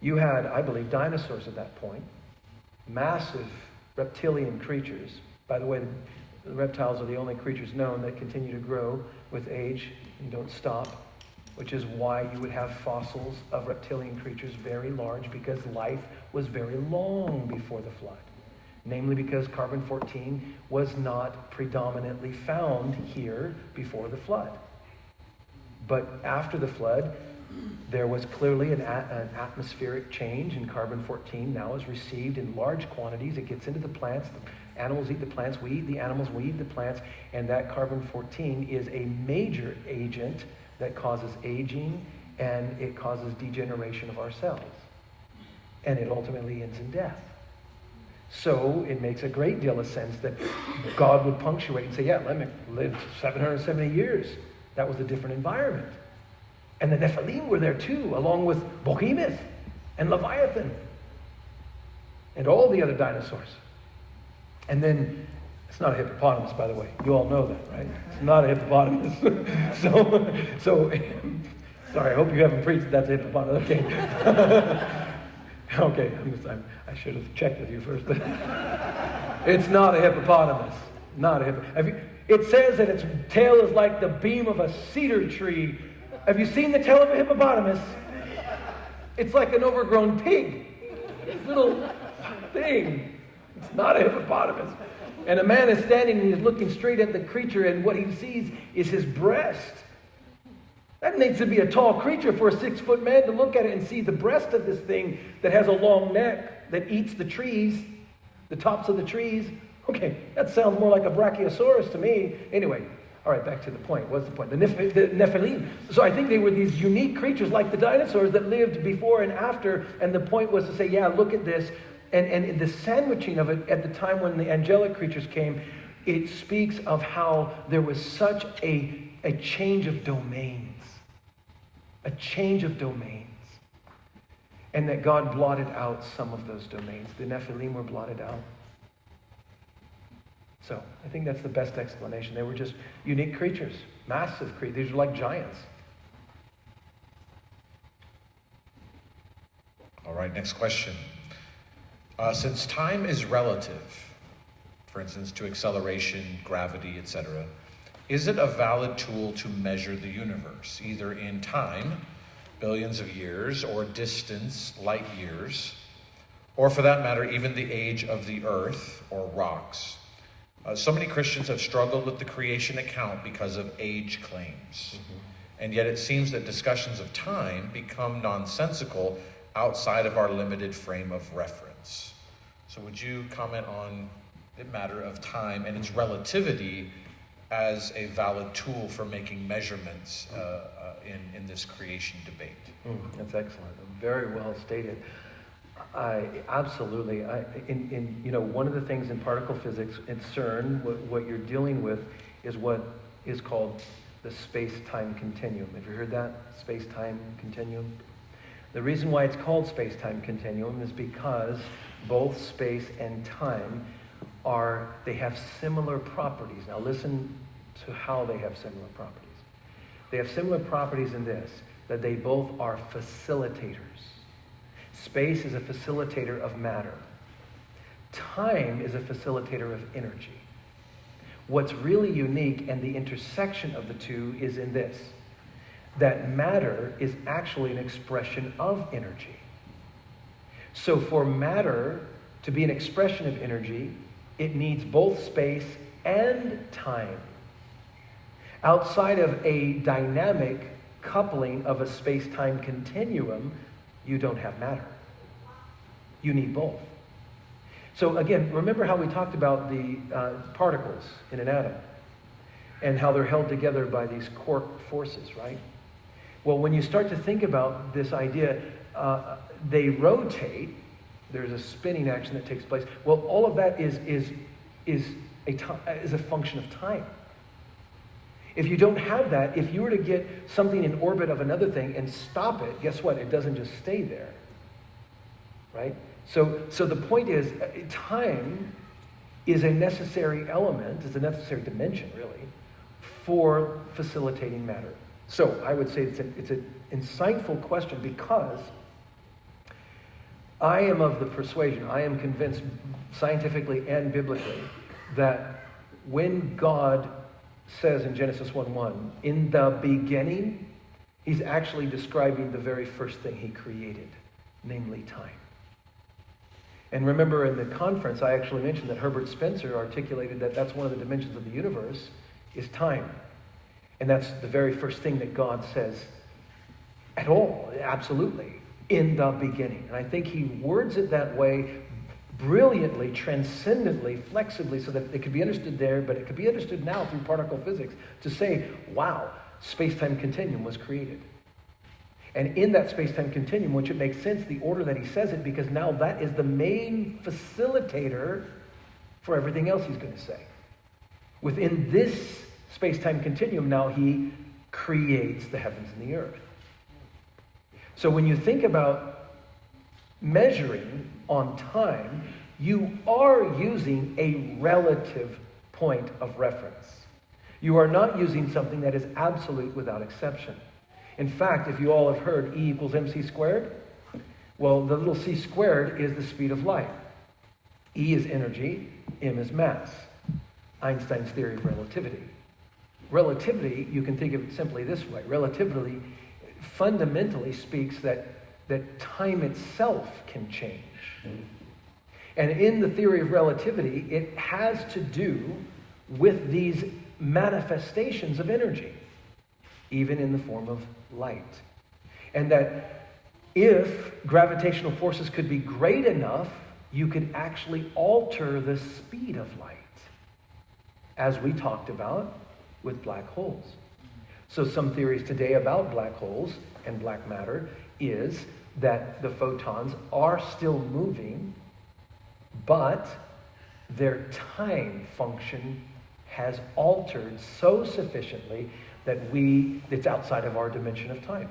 you had, I believe, dinosaurs at that point, massive reptilian creatures. By the way, the reptiles are the only creatures known that continue to grow with age and don't stop, which is why you would have fossils of reptilian creatures very large, because life was very long before the flood. Namely because carbon-14 was not predominantly found here before the flood. But after the flood, there was clearly an atmospheric change, and carbon-14 now is received in large quantities. It gets into the plants. The animals eat the plants. We eat the animals. We eat the plants. And that carbon-14 is a major agent that causes aging, and it causes degeneration of our cells. And it ultimately ends in death. So it makes a great deal of sense that God would punctuate and say, yeah, Lamech lived 770 years. That was a different environment. And the Nephilim were there too, along with Behemoth and Leviathan and all the other dinosaurs. And then, it's not a hippopotamus, by the way. You all know that, right? It's not a hippopotamus. so, sorry, I hope you haven't preached that's a hippopotamus. Okay. Okay, I should have checked with you first. It's not a hippopotamus. Not a hippopotamus. It says that its tail is like the beam of a cedar tree. Have you seen the tail of a hippopotamus? It's like an overgrown pig. This little thing. It's not a hippopotamus. And a man is standing and he's looking straight at the creature, and what he sees is his breast. That needs to be a tall creature for a 6-foot man to look at it and see the breast of this thing that has a long neck that eats the trees, the tops of the trees. Okay, that sounds more like a brachiosaurus to me. Anyway, all right, back to the point. What's the point? The Nephilim. So I think they were these unique creatures like the dinosaurs that lived before and after, and the point was to say, yeah, look at this. And the sandwiching of it at the time when the angelic creatures came, it speaks of how there was such a change of domains. A change of domains. and that God blotted out some of those domains. The Nephilim were blotted out. So I think that's the best explanation. They were just unique creatures, massive creatures. These were like giants. All right, next question. Since time is relative, for instance, to acceleration, gravity, etc., is it a valid tool to measure the universe, either in time, billions of years, or distance, light years, or for that matter, even the age of the earth or rocks? So many Christians have struggled with the creation account because of age claims. And yet it seems that discussions of time become nonsensical outside of our limited frame of reference. So would you comment on the matter of time and its relativity as a valid tool for making measurements in this creation debate? That's excellent. Very well stated. Absolutely. One of the things in particle physics in CERN, what you're dealing with is what is called the space-time continuum. Have you heard that? Space-time continuum? The reason why it's called space-time continuum is because both space and time they have similar properties. Now listen to how they have similar properties. They have similar properties in this, that they both are facilitators. Space is a facilitator of matter. Time is a facilitator of energy. What's really unique and the intersection of the two is in this, that matter is actually an expression of energy. So for matter to be an expression of energy, it needs both space and time. Outside of a dynamic coupling of a space-time continuum, you don't have matter. You need both. So again, remember how we talked about the particles in an atom and how they're held together by these quark forces, right? Well, when you start to think about this idea, they rotate. There's a spinning action that takes place. Well, all of that is a function of time. If you don't have that, if you were to get something in orbit of another thing and stop it, guess what? It doesn't just stay there, right? So the point is, time is a necessary element, is a necessary dimension, really, for facilitating matter. So I would say it's an insightful question because I am of the persuasion, I am convinced scientifically and biblically that when God says in Genesis 1:1, in the beginning, he's actually describing the very first thing he created, namely time. And remember in the conference, I actually mentioned that Herbert Spencer articulated that that's one of the dimensions of the universe is time. And that's the very first thing that God says at all, absolutely, in the beginning. And I think he words it that way brilliantly, transcendently, flexibly, so that it could be understood there, but it could be understood now through particle physics to say, wow, space-time continuum was created. And in that space-time continuum, which it makes sense, the order that he says it, because now that is the main facilitator for everything else he's going to say. Within this space-time continuum, now he creates the heavens and the earth. So when you think about measuring on time, you are using a relative point of reference. You are not using something that is absolute without exception. In fact, if you all have heard E equals mc squared, well, the little c squared is the speed of light. E is energy, m is mass. Einstein's theory of relativity. Relativity, you can think of it simply this way. Relativity fundamentally speaks that time itself can change. And in the theory of relativity, it has to do with these manifestations of energy, even in the form of light. And that if gravitational forces could be great enough, you could actually alter the speed of light, as we talked about with black holes. So some theories today about black holes and black matter is that the photons are still moving, but their time function has altered so sufficiently that it's outside of our dimension of time.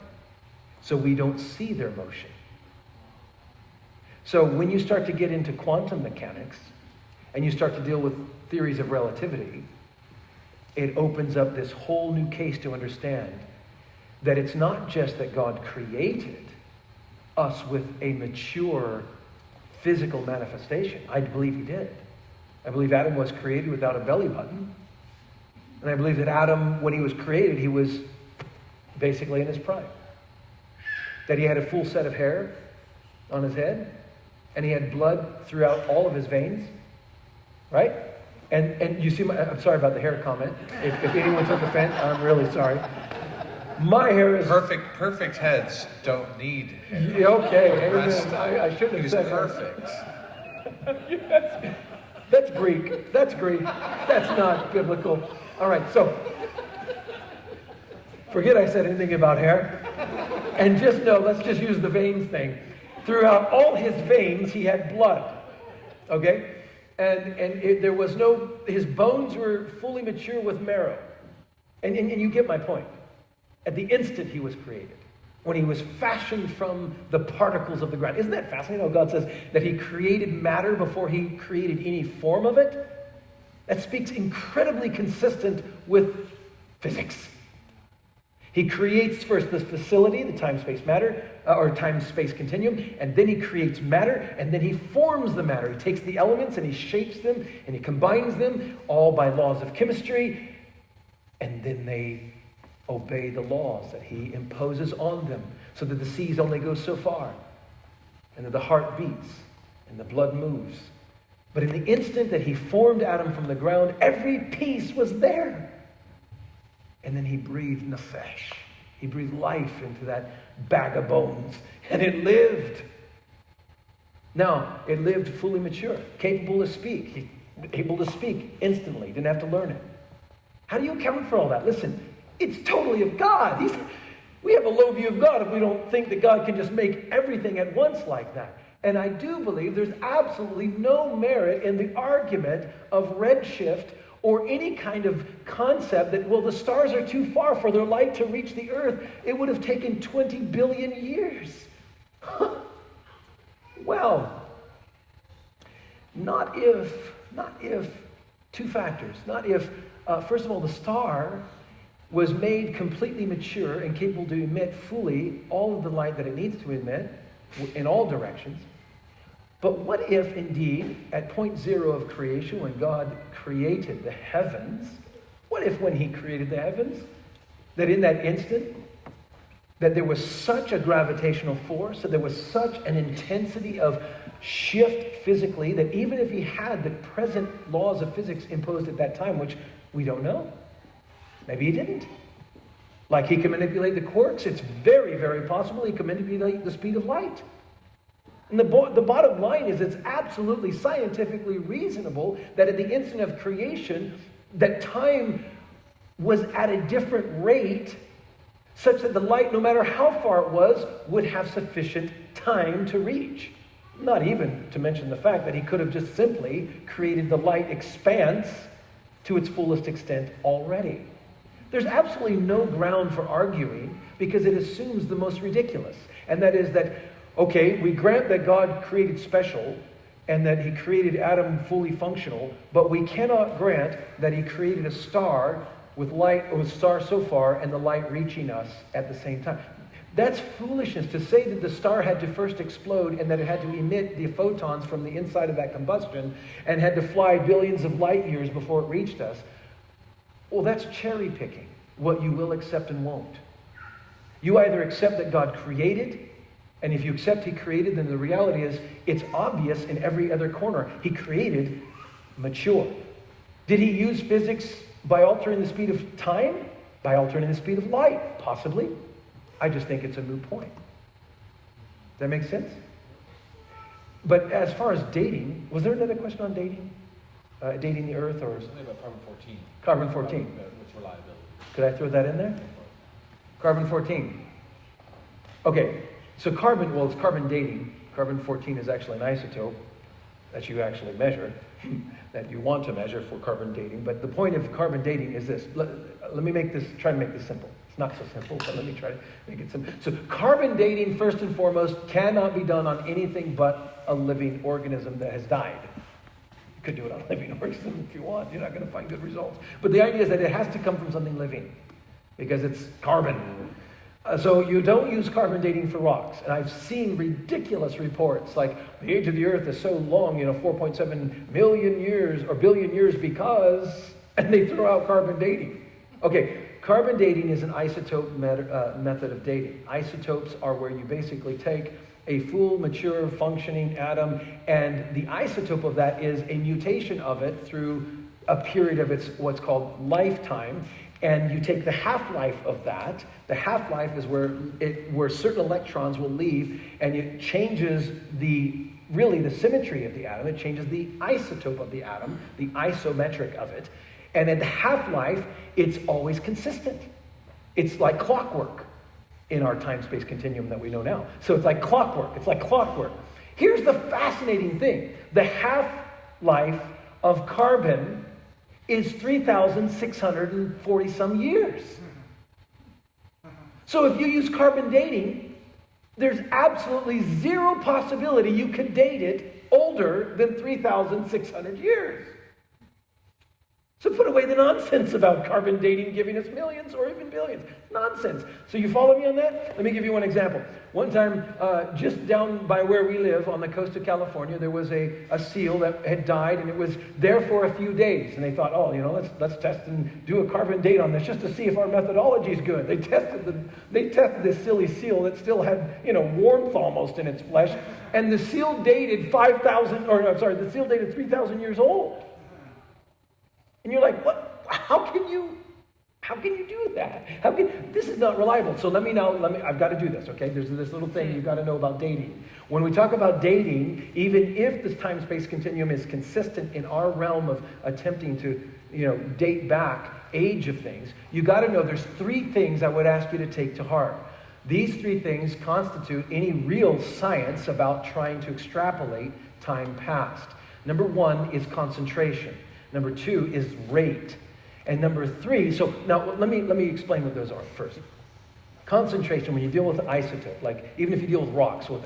So we don't see their motion. So when you start to get into quantum mechanics and you start to deal with theories of relativity, it opens up this whole new case to understand that it's not just that God created us with a mature physical manifestation. I believe he did. I believe Adam was created without a belly button. And I believe that Adam, when he was created, he was basically in his prime. That he had a full set of hair on his head, and he had blood throughout all of his veins, right? And you see, I'm sorry about the hair comment. If anyone took offense, I'm really sorry. My hair is perfect heads don't need hair. Yeah, okay, I shouldn't have said perfect. That's Greek. That's Greek. That's not biblical. All right, so forget I said anything about hair, and just know. Let's just use the veins thing. Throughout all his veins, he had blood. Okay. There was no, his bones were fully mature with marrow. And you get my point. At the instant he was created, when he was fashioned from the particles of the ground. Isn't that fascinating how God says that he created matter before he created any form of it? That speaks incredibly consistent with physics. He creates first this facility, the time-space matter, or time-space continuum, and then he creates matter, and then he forms the matter. He takes the elements and he shapes them, and he combines them, all by laws of chemistry, and then they obey the laws that he imposes on them, so that the seas only go so far, and that the heart beats, and the blood moves. But in the instant that he formed Adam from the ground, every piece was there. And then he breathed nefesh. He breathed life into that bag of bones. And it lived. Now, it lived fully mature, capable to speak. Able to speak instantly. Didn't have to learn it. How do you account for all that? Listen, it's totally of God. We have a low view of God if we don't think that God can just make everything at once like that. And I do believe there's absolutely no merit in the argument of redshift or any kind of concept that, well, the stars are too far for their light to reach the earth. It would have taken 20 billion years. Well, not if, two factors. Not if, first of all, the star was made completely mature and capable to emit fully all of the light that it needs to emit in all directions. But what if, indeed, at point zero of creation, when God created the heavens, what if when he created the heavens, that in that instant, that there was such a gravitational force, that there was such an intensity of shift physically, that even if he had the present laws of physics imposed at that time, which we don't know, maybe he didn't. Like he can manipulate the quarks, it's very, very possible he can manipulate the speed of light. And the bottom line is it's absolutely scientifically reasonable that at the instant of creation, that time was at a different rate such that the light, no matter how far it was, would have sufficient time to reach. Not even to mention the fact that he could have just simply created the light expanse to its fullest extent already. There's absolutely no ground for arguing because it assumes the most ridiculous. And that is that, okay, we grant that God created special and that he created Adam fully functional, but we cannot grant that he created a star with light, or a star so far, and the light reaching us at the same time. That's foolishness to say that the star had to first explode and that it had to emit the photons from the inside of that combustion and had to fly billions of light years before it reached us. Well, that's cherry picking what you will accept and won't. You either accept that God created, and if you accept he created, then the reality is it's obvious in every other corner. He created mature. Did he use physics by altering the speed of time? By altering the speed of light? Possibly. I just think it's a moot point. Does that make sense? But as far as dating, was there another question on dating? Dating the earth or... Something about carbon-14. Carbon-14. Which reliability. Could I throw that in there? Carbon-14. Okay, so carbon, well, it's carbon dating. Carbon-14 is actually an isotope that you actually measure, that you want to measure for carbon dating. But the point of carbon dating is this. Let me try to make this simple. It's not so simple, but let me try to make it simple. So carbon dating, first and foremost, cannot be done on anything but a living organism that has died. You could do it on a living organism if you want. You're not going to find good results. But the idea is that it has to come from something living because it's carbon. So you don't use carbon dating for rocks. And I've seen ridiculous reports like the age of the earth is so long, 4.7 million years or billion years because, and they throw out carbon dating. Okay, carbon dating is an isotope method of dating. Isotopes are where you basically take a full, mature, functioning atom, and the isotope of that is a mutation of it through a period of its what's called lifetime. And you take the half-life of that. The half-life is where certain electrons will leave, and it changes the symmetry of the atom. It changes the isotope of the atom, the isometric of it. And at the half-life, it's always consistent. It's like clockwork in our time-space continuum that we know now. So it's like clockwork. It's like clockwork. Here's the fascinating thing. The half-life of carbon is 3,640 some years. So if you use carbon dating, there's absolutely zero possibility you could date it older than 3,600 years. So put away the nonsense about carbon dating giving us millions or even billions. Nonsense. So you follow me on that? Let me give you one example. One time, just down by where we live on the coast of California, there was a seal that had died, and it was there for a few days. And they thought, let's test and do a carbon date on this just to see if our methodology is good. They tested this silly seal that still had, warmth almost in its flesh. And the seal dated 3,000 years old. And you're like, what? How can you do that? This is not reliable. So I've got to do this, okay? There's this little thing you've got to know about dating. When we talk about dating, even if this time-space continuum is consistent in our realm of attempting to, date back age of things, you got to know there's three things I would ask you to take to heart. These three things constitute any real science about trying to extrapolate time past. Number one is concentration. Number two is rate. And number three, so now let me explain what those are first. Concentration, when you deal with an isotope, like even if you deal with rocks, with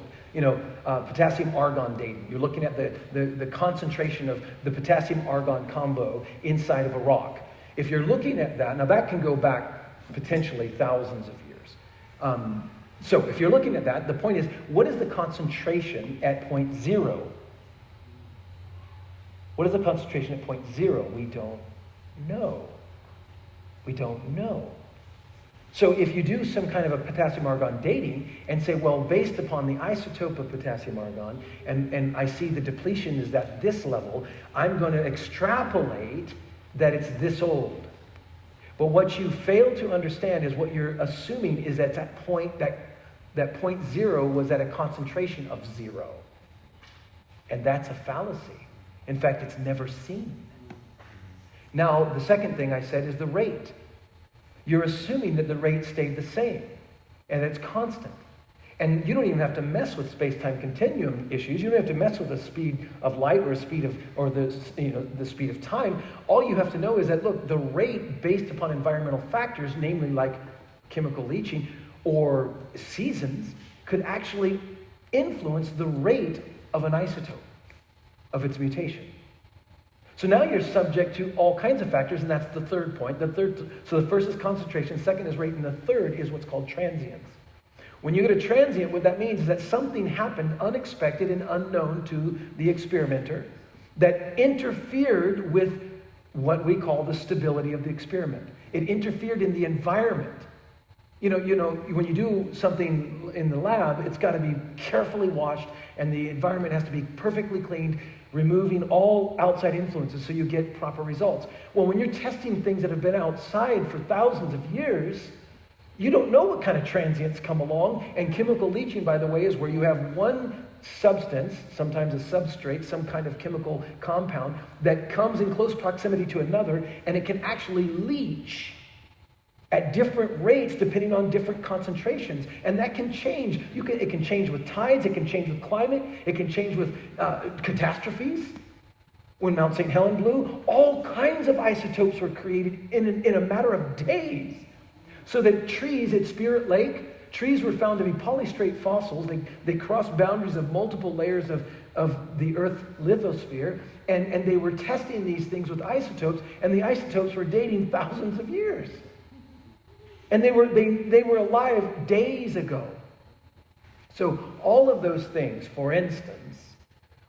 potassium argon dating, you're looking at the concentration of the potassium argon combo inside of a rock. If you're looking at that, now that can go back potentially thousands of years. So if you're looking at that, the point is, what is the concentration at point zero? What is the concentration at point zero? We don't know. We don't know. So if you do some kind of a potassium argon dating and say, well, based upon the isotope of potassium argon, and I see the depletion is at this level, I'm going to extrapolate that it's this old. But what you fail to understand is what you're assuming is at that point, that point zero was at a concentration of zero. And that's a fallacy. In fact, it's never seen. Now, the second thing I said is the rate. You're assuming that the rate stayed the same, and it's constant. And you don't even have to mess with space-time continuum issues. You don't have to mess with the speed of light or the speed of time. All you have to know is that, look, the rate based upon environmental factors, namely like chemical leaching or seasons, could actually influence the rate of an isotope, of its mutation. So now you're subject to all kinds of factors, and that's the third point. So the first is concentration, second is rate, and the third is what's called transience. When you get a transient, what that means is that something happened unexpected and unknown to the experimenter that interfered with what we call the stability of the experiment. It interfered in the environment. You know, when you do something in the lab, it's got to be carefully washed, and the environment has to be perfectly cleaned, removing all outside influences so you get proper results. Well, when you're testing things that have been outside for thousands of years, you don't know what kind of transients come along. And chemical leaching, by the way, is where you have one substance, sometimes a substrate, some kind of chemical compound, that comes in close proximity to another, and it can actually leach at different rates depending on different concentrations. And that can change. It can change with tides, it can change with climate, it can change with catastrophes. When Mount St. Helen blew, all kinds of isotopes were created in a matter of days. So that trees at Spirit Lake, trees were found to be polystrate fossils. They crossed boundaries of multiple layers of the Earth lithosphere, and they were testing these things with isotopes, and the isotopes were dating thousands of years. And they were alive days ago. So all of those things, for instance,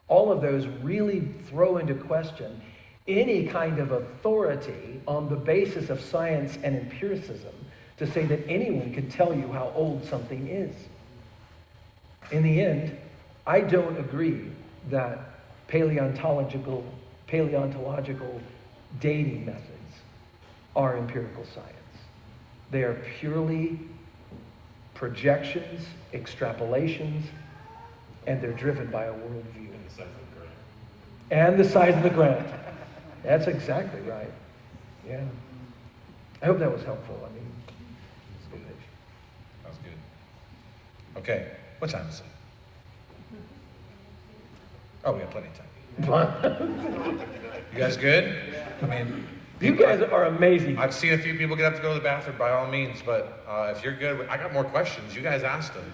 all of those really throw into question any kind of authority on the basis of science and empiricism to say that anyone can tell you how old something is. In the end, I don't agree that paleontological dating methods are empirical science. They are purely projections, extrapolations, and they're driven by a worldview. And the size of the grant. That's exactly right. Yeah. I hope that was helpful. I mean, that was good. Okay, what time is it? Oh, we have plenty of time. You guys good? I mean, you guys are amazing. I've seen a few people get up to go to the bathroom, by all means, but if you're good, I got more questions. You guys asked them.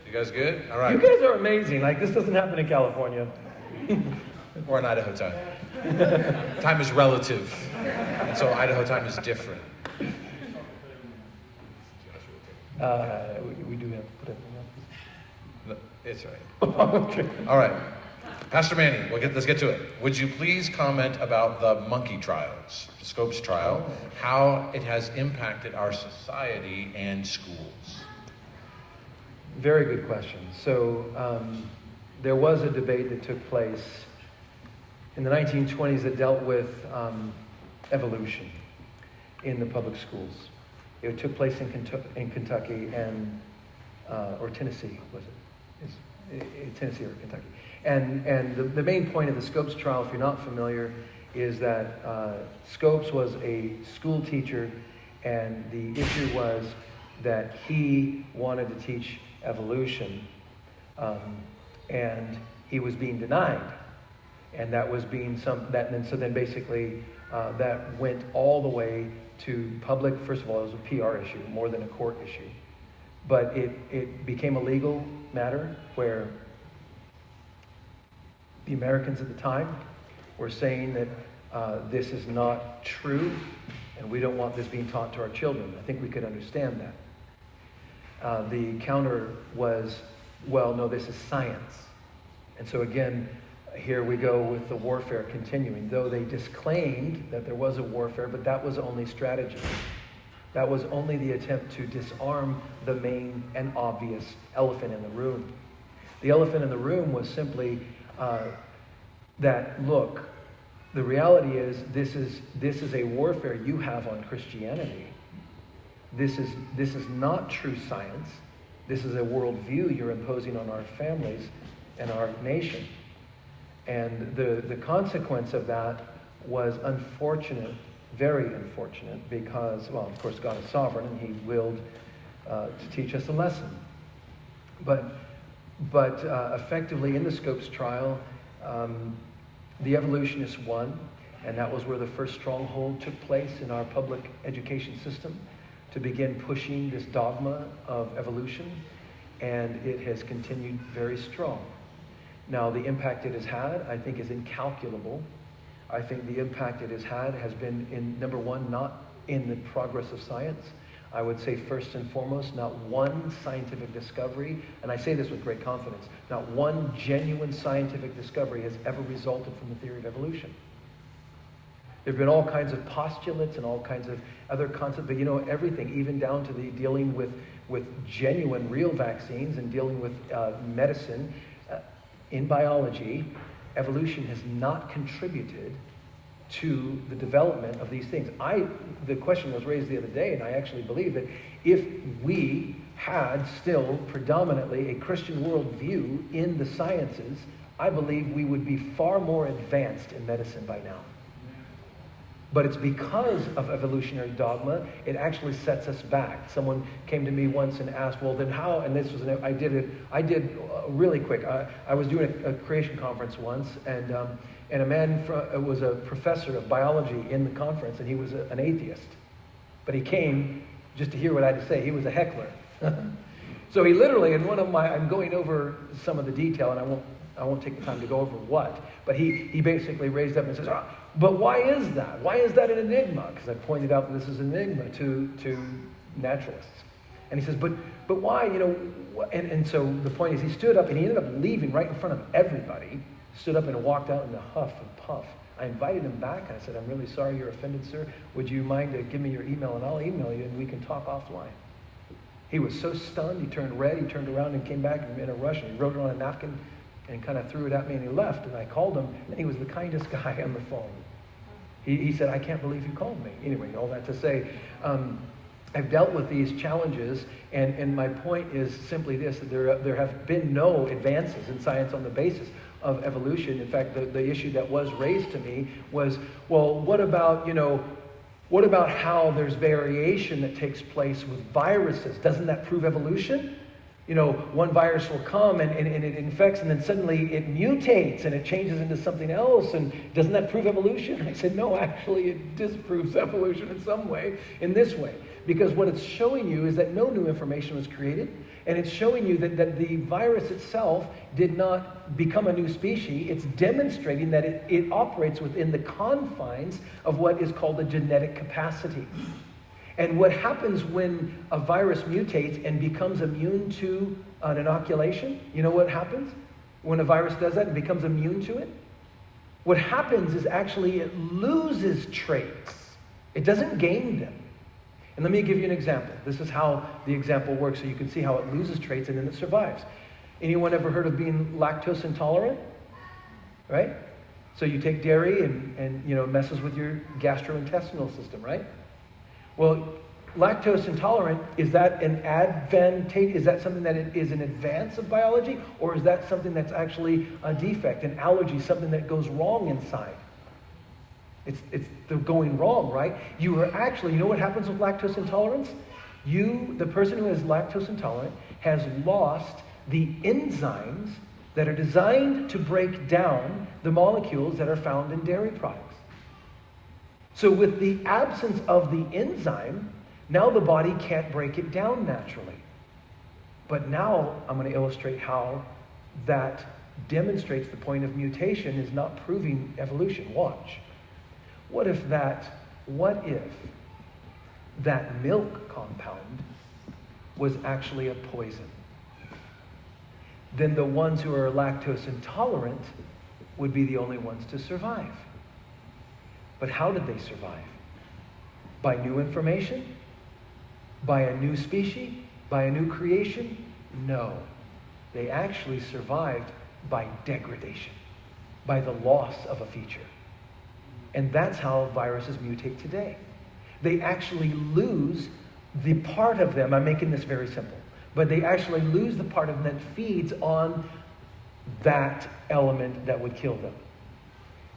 You guys good? All right. You guys are amazing. Like, this doesn't happen in California. Or in Idaho time. Time is relative. And so Idaho time is different. We do have to put it in. No, it's right. Okay. All right. Pastor Manny, let's get to it. Would you please comment about the monkey trials, the Scopes trial, how it has impacted our society and schools? Very good question. So there was a debate that took place in the 1920s that dealt with evolution in the public schools. It took place in Kentucky and or Tennessee, was it? Tennessee or Kentucky. And the main point of the Scopes trial, if you're not familiar, is that Scopes was a school teacher, and the issue was that he wanted to teach evolution, and he was being denied. And that was being so then basically that went all the way to public. First of all, it was a PR issue more than a court issue, but it became a legal matter where the Americans at the time were saying that this is not true, and we don't want this being taught to our children. I think we could understand that. The counter was, well, no, this is science. And so again, here we go with the warfare continuing, though they disclaimed that there was a warfare, but that was only strategy. That was only the attempt to disarm the main and obvious elephant in the room. The elephant in the room was simply that, look, the reality is this is a warfare you have on Christianity. This is not true science. This is a worldview you're imposing on our families and our nation. And the consequence of that was unfortunate, very unfortunate, because, well, of course, God is sovereign, and He willed to teach us a lesson. But effectively, in the Scopes trial, the evolutionists won, and that was where the first stronghold took place in our public education system to begin pushing this dogma of evolution, and it has continued very strong. Now, the impact it has had, I think, is incalculable. I think the impact it has had has been, in number one, not in the progress of science. I would say first and foremost, not one scientific discovery, and I say this with great confidence, not one genuine scientific discovery has ever resulted from the theory of evolution. There have been all kinds of postulates and all kinds of other concepts, but everything, even down to the dealing with genuine, real vaccines and dealing with medicine. In biology, evolution has not contributed to the development of these things. The question was raised the other day, and I actually believe that if we had still predominantly a Christian worldview in the sciences, I believe we would be far more advanced in medicine by now. But it's because of evolutionary dogma, it actually sets us back. Someone came to me once and asked, well, then how, and this was, I did really quick. I was doing a creation conference once, and a man was a professor of biology in the conference, and he was an atheist. But he came just to hear what I had to say. He was a heckler. So he literally, in one of my, I'm going over some of the detail, and I won't take the time to go over what, but he basically raised up and says, but why is that? Why is that an enigma? Because I pointed out that this is an enigma to naturalists. And he says, but why, and so the point is he stood up and he ended up leaving right in front of everybody, stood up and walked out in a huff and puff. I invited him back and I said, I'm really sorry you're offended, sir. Would you mind to give me your email and I'll email you and we can talk offline. He was so stunned, he turned red, he turned around and came back in a rush and he wrote it on a napkin and kind of threw it at me and he left. And I called him and he was the kindest guy on the phone. He said, I can't believe you called me. Anyway, all that to say, I've dealt with these challenges, and my point is simply this, that there have been no advances in science on the basis of evolution. In fact, the issue that was raised to me was, well, what about how there's variation that takes place with viruses? Doesn't that prove evolution? One virus will come and it infects and then suddenly it mutates and it changes into something else. And doesn't that prove evolution? I said, no, actually it disproves evolution in some way, in this way. Because what it's showing you is that no new information was created. And it's showing you that the virus itself did not become a new species. It's demonstrating that it operates within the confines of what is called a genetic capacity. And what happens when a virus mutates and becomes immune to an inoculation? You know what happens when a virus does that and becomes immune to it? What happens is actually it loses traits. It doesn't gain them. And let me give you an example. This is how the example works so you can see how it loses traits and then it survives. Anyone ever heard of being lactose intolerant? Right? So you take dairy and it messes with your gastrointestinal system, right? Well, lactose intolerant, is that is that something that is an advance of biology, or is that something that's actually a defect, an allergy, something that goes wrong inside? It's the going wrong, right? You know what happens with lactose intolerance? The person who is lactose intolerant has lost the enzymes that are designed to break down the molecules that are found in dairy products. So with the absence of the enzyme, now the body can't break it down naturally. But now I'm going to illustrate how that demonstrates the point of mutation is not proving evolution. Watch. What if that milk compound was actually a poison? Then the ones who are lactose intolerant would be the only ones to survive. But how did they survive? By new information? By a new species? By a new creation? No. They actually survived by degradation, by the loss of a feature. And that's how viruses mutate today. They actually lose the part of them, I'm making this very simple, but they actually lose the part of them that feeds on that element that would kill them.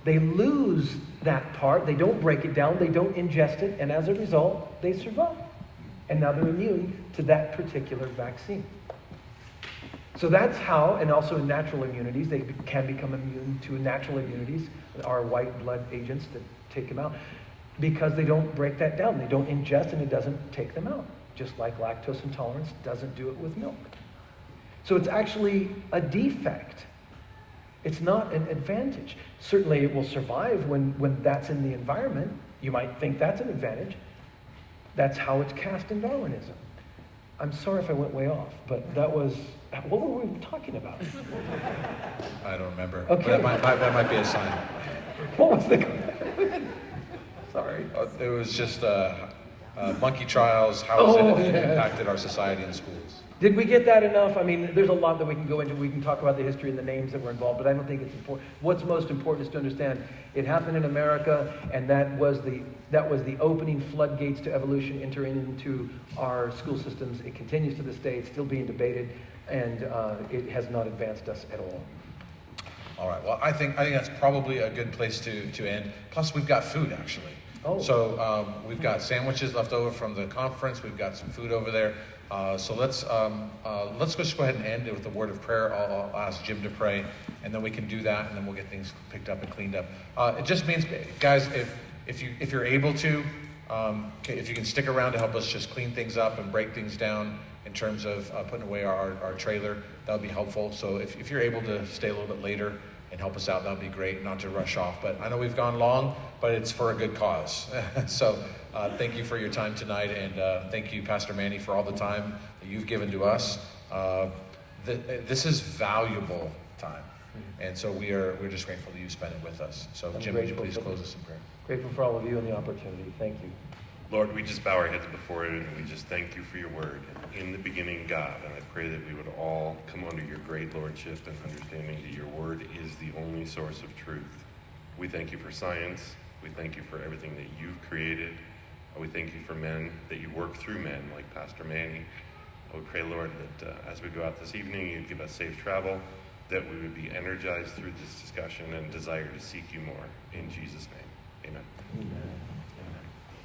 They lose that part, they don't break it down, they don't ingest it, and as a result, they survive. And now they're immune to that particular vaccine. So that's how, and also in natural immunities, they can become immune to natural immunities, our white blood agents that take them out, because they don't break that down. They don't ingest and it doesn't take them out, just like lactose intolerance doesn't do it with milk. So it's actually a defect. It's not an advantage. Certainly it will survive when that's in the environment. You might think that's an advantage. That's how it's cast in Darwinism. I'm sorry if I went way off, but that was, what were we talking about? I don't remember. Okay. But that might be a sign. What was the... Sorry. It was just monkey trials, how it impacted our society and schools. Did we get that enough? I mean, there's a lot that we can go into. We can talk about the history and the names that were involved, but I don't think it's important. What's most important is to understand it happened in America, and that was the opening floodgates to evolution entering into our school systems. It continues to this day. It's still being debated, and it has not advanced us at all. All right. Well, I think that's probably a good place to end. Plus, we've got food actually. Oh. So we've got sandwiches left over from the conference. We've got some food over there. So let's just go ahead and end it with a word of prayer. I'll ask Jim to pray, and then we can do that, and then we'll get things picked up and cleaned up. It just means, guys, if you're able to, If you can stick around to help us just clean things up and break things down in terms of putting away our trailer, that would be helpful. So if you're able to stay a little bit later and help us out, that would be great, not to rush off. But I know we've gone long, but it's for a good cause. So thank you for your time tonight, and thank you, Pastor Manny, for all the time that you've given to us. This is valuable time. And so we're just grateful that you spent it with us. So Jim, would you please close us in prayer? Grateful for all of you and the opportunity. Thank you. Lord, we just bow our heads before it, and we just thank you for your word. In the beginning, God, and I pray that we would all come under your great lordship and understanding that your word is the only source of truth. We thank you for science. We thank you for everything that you've created. We thank you for men, that you work through men like Pastor Manny. I would pray, Lord, that as we go out this evening, you'd give us safe travel, that we would be energized through this discussion and desire to seek you more. In Jesus' name, amen.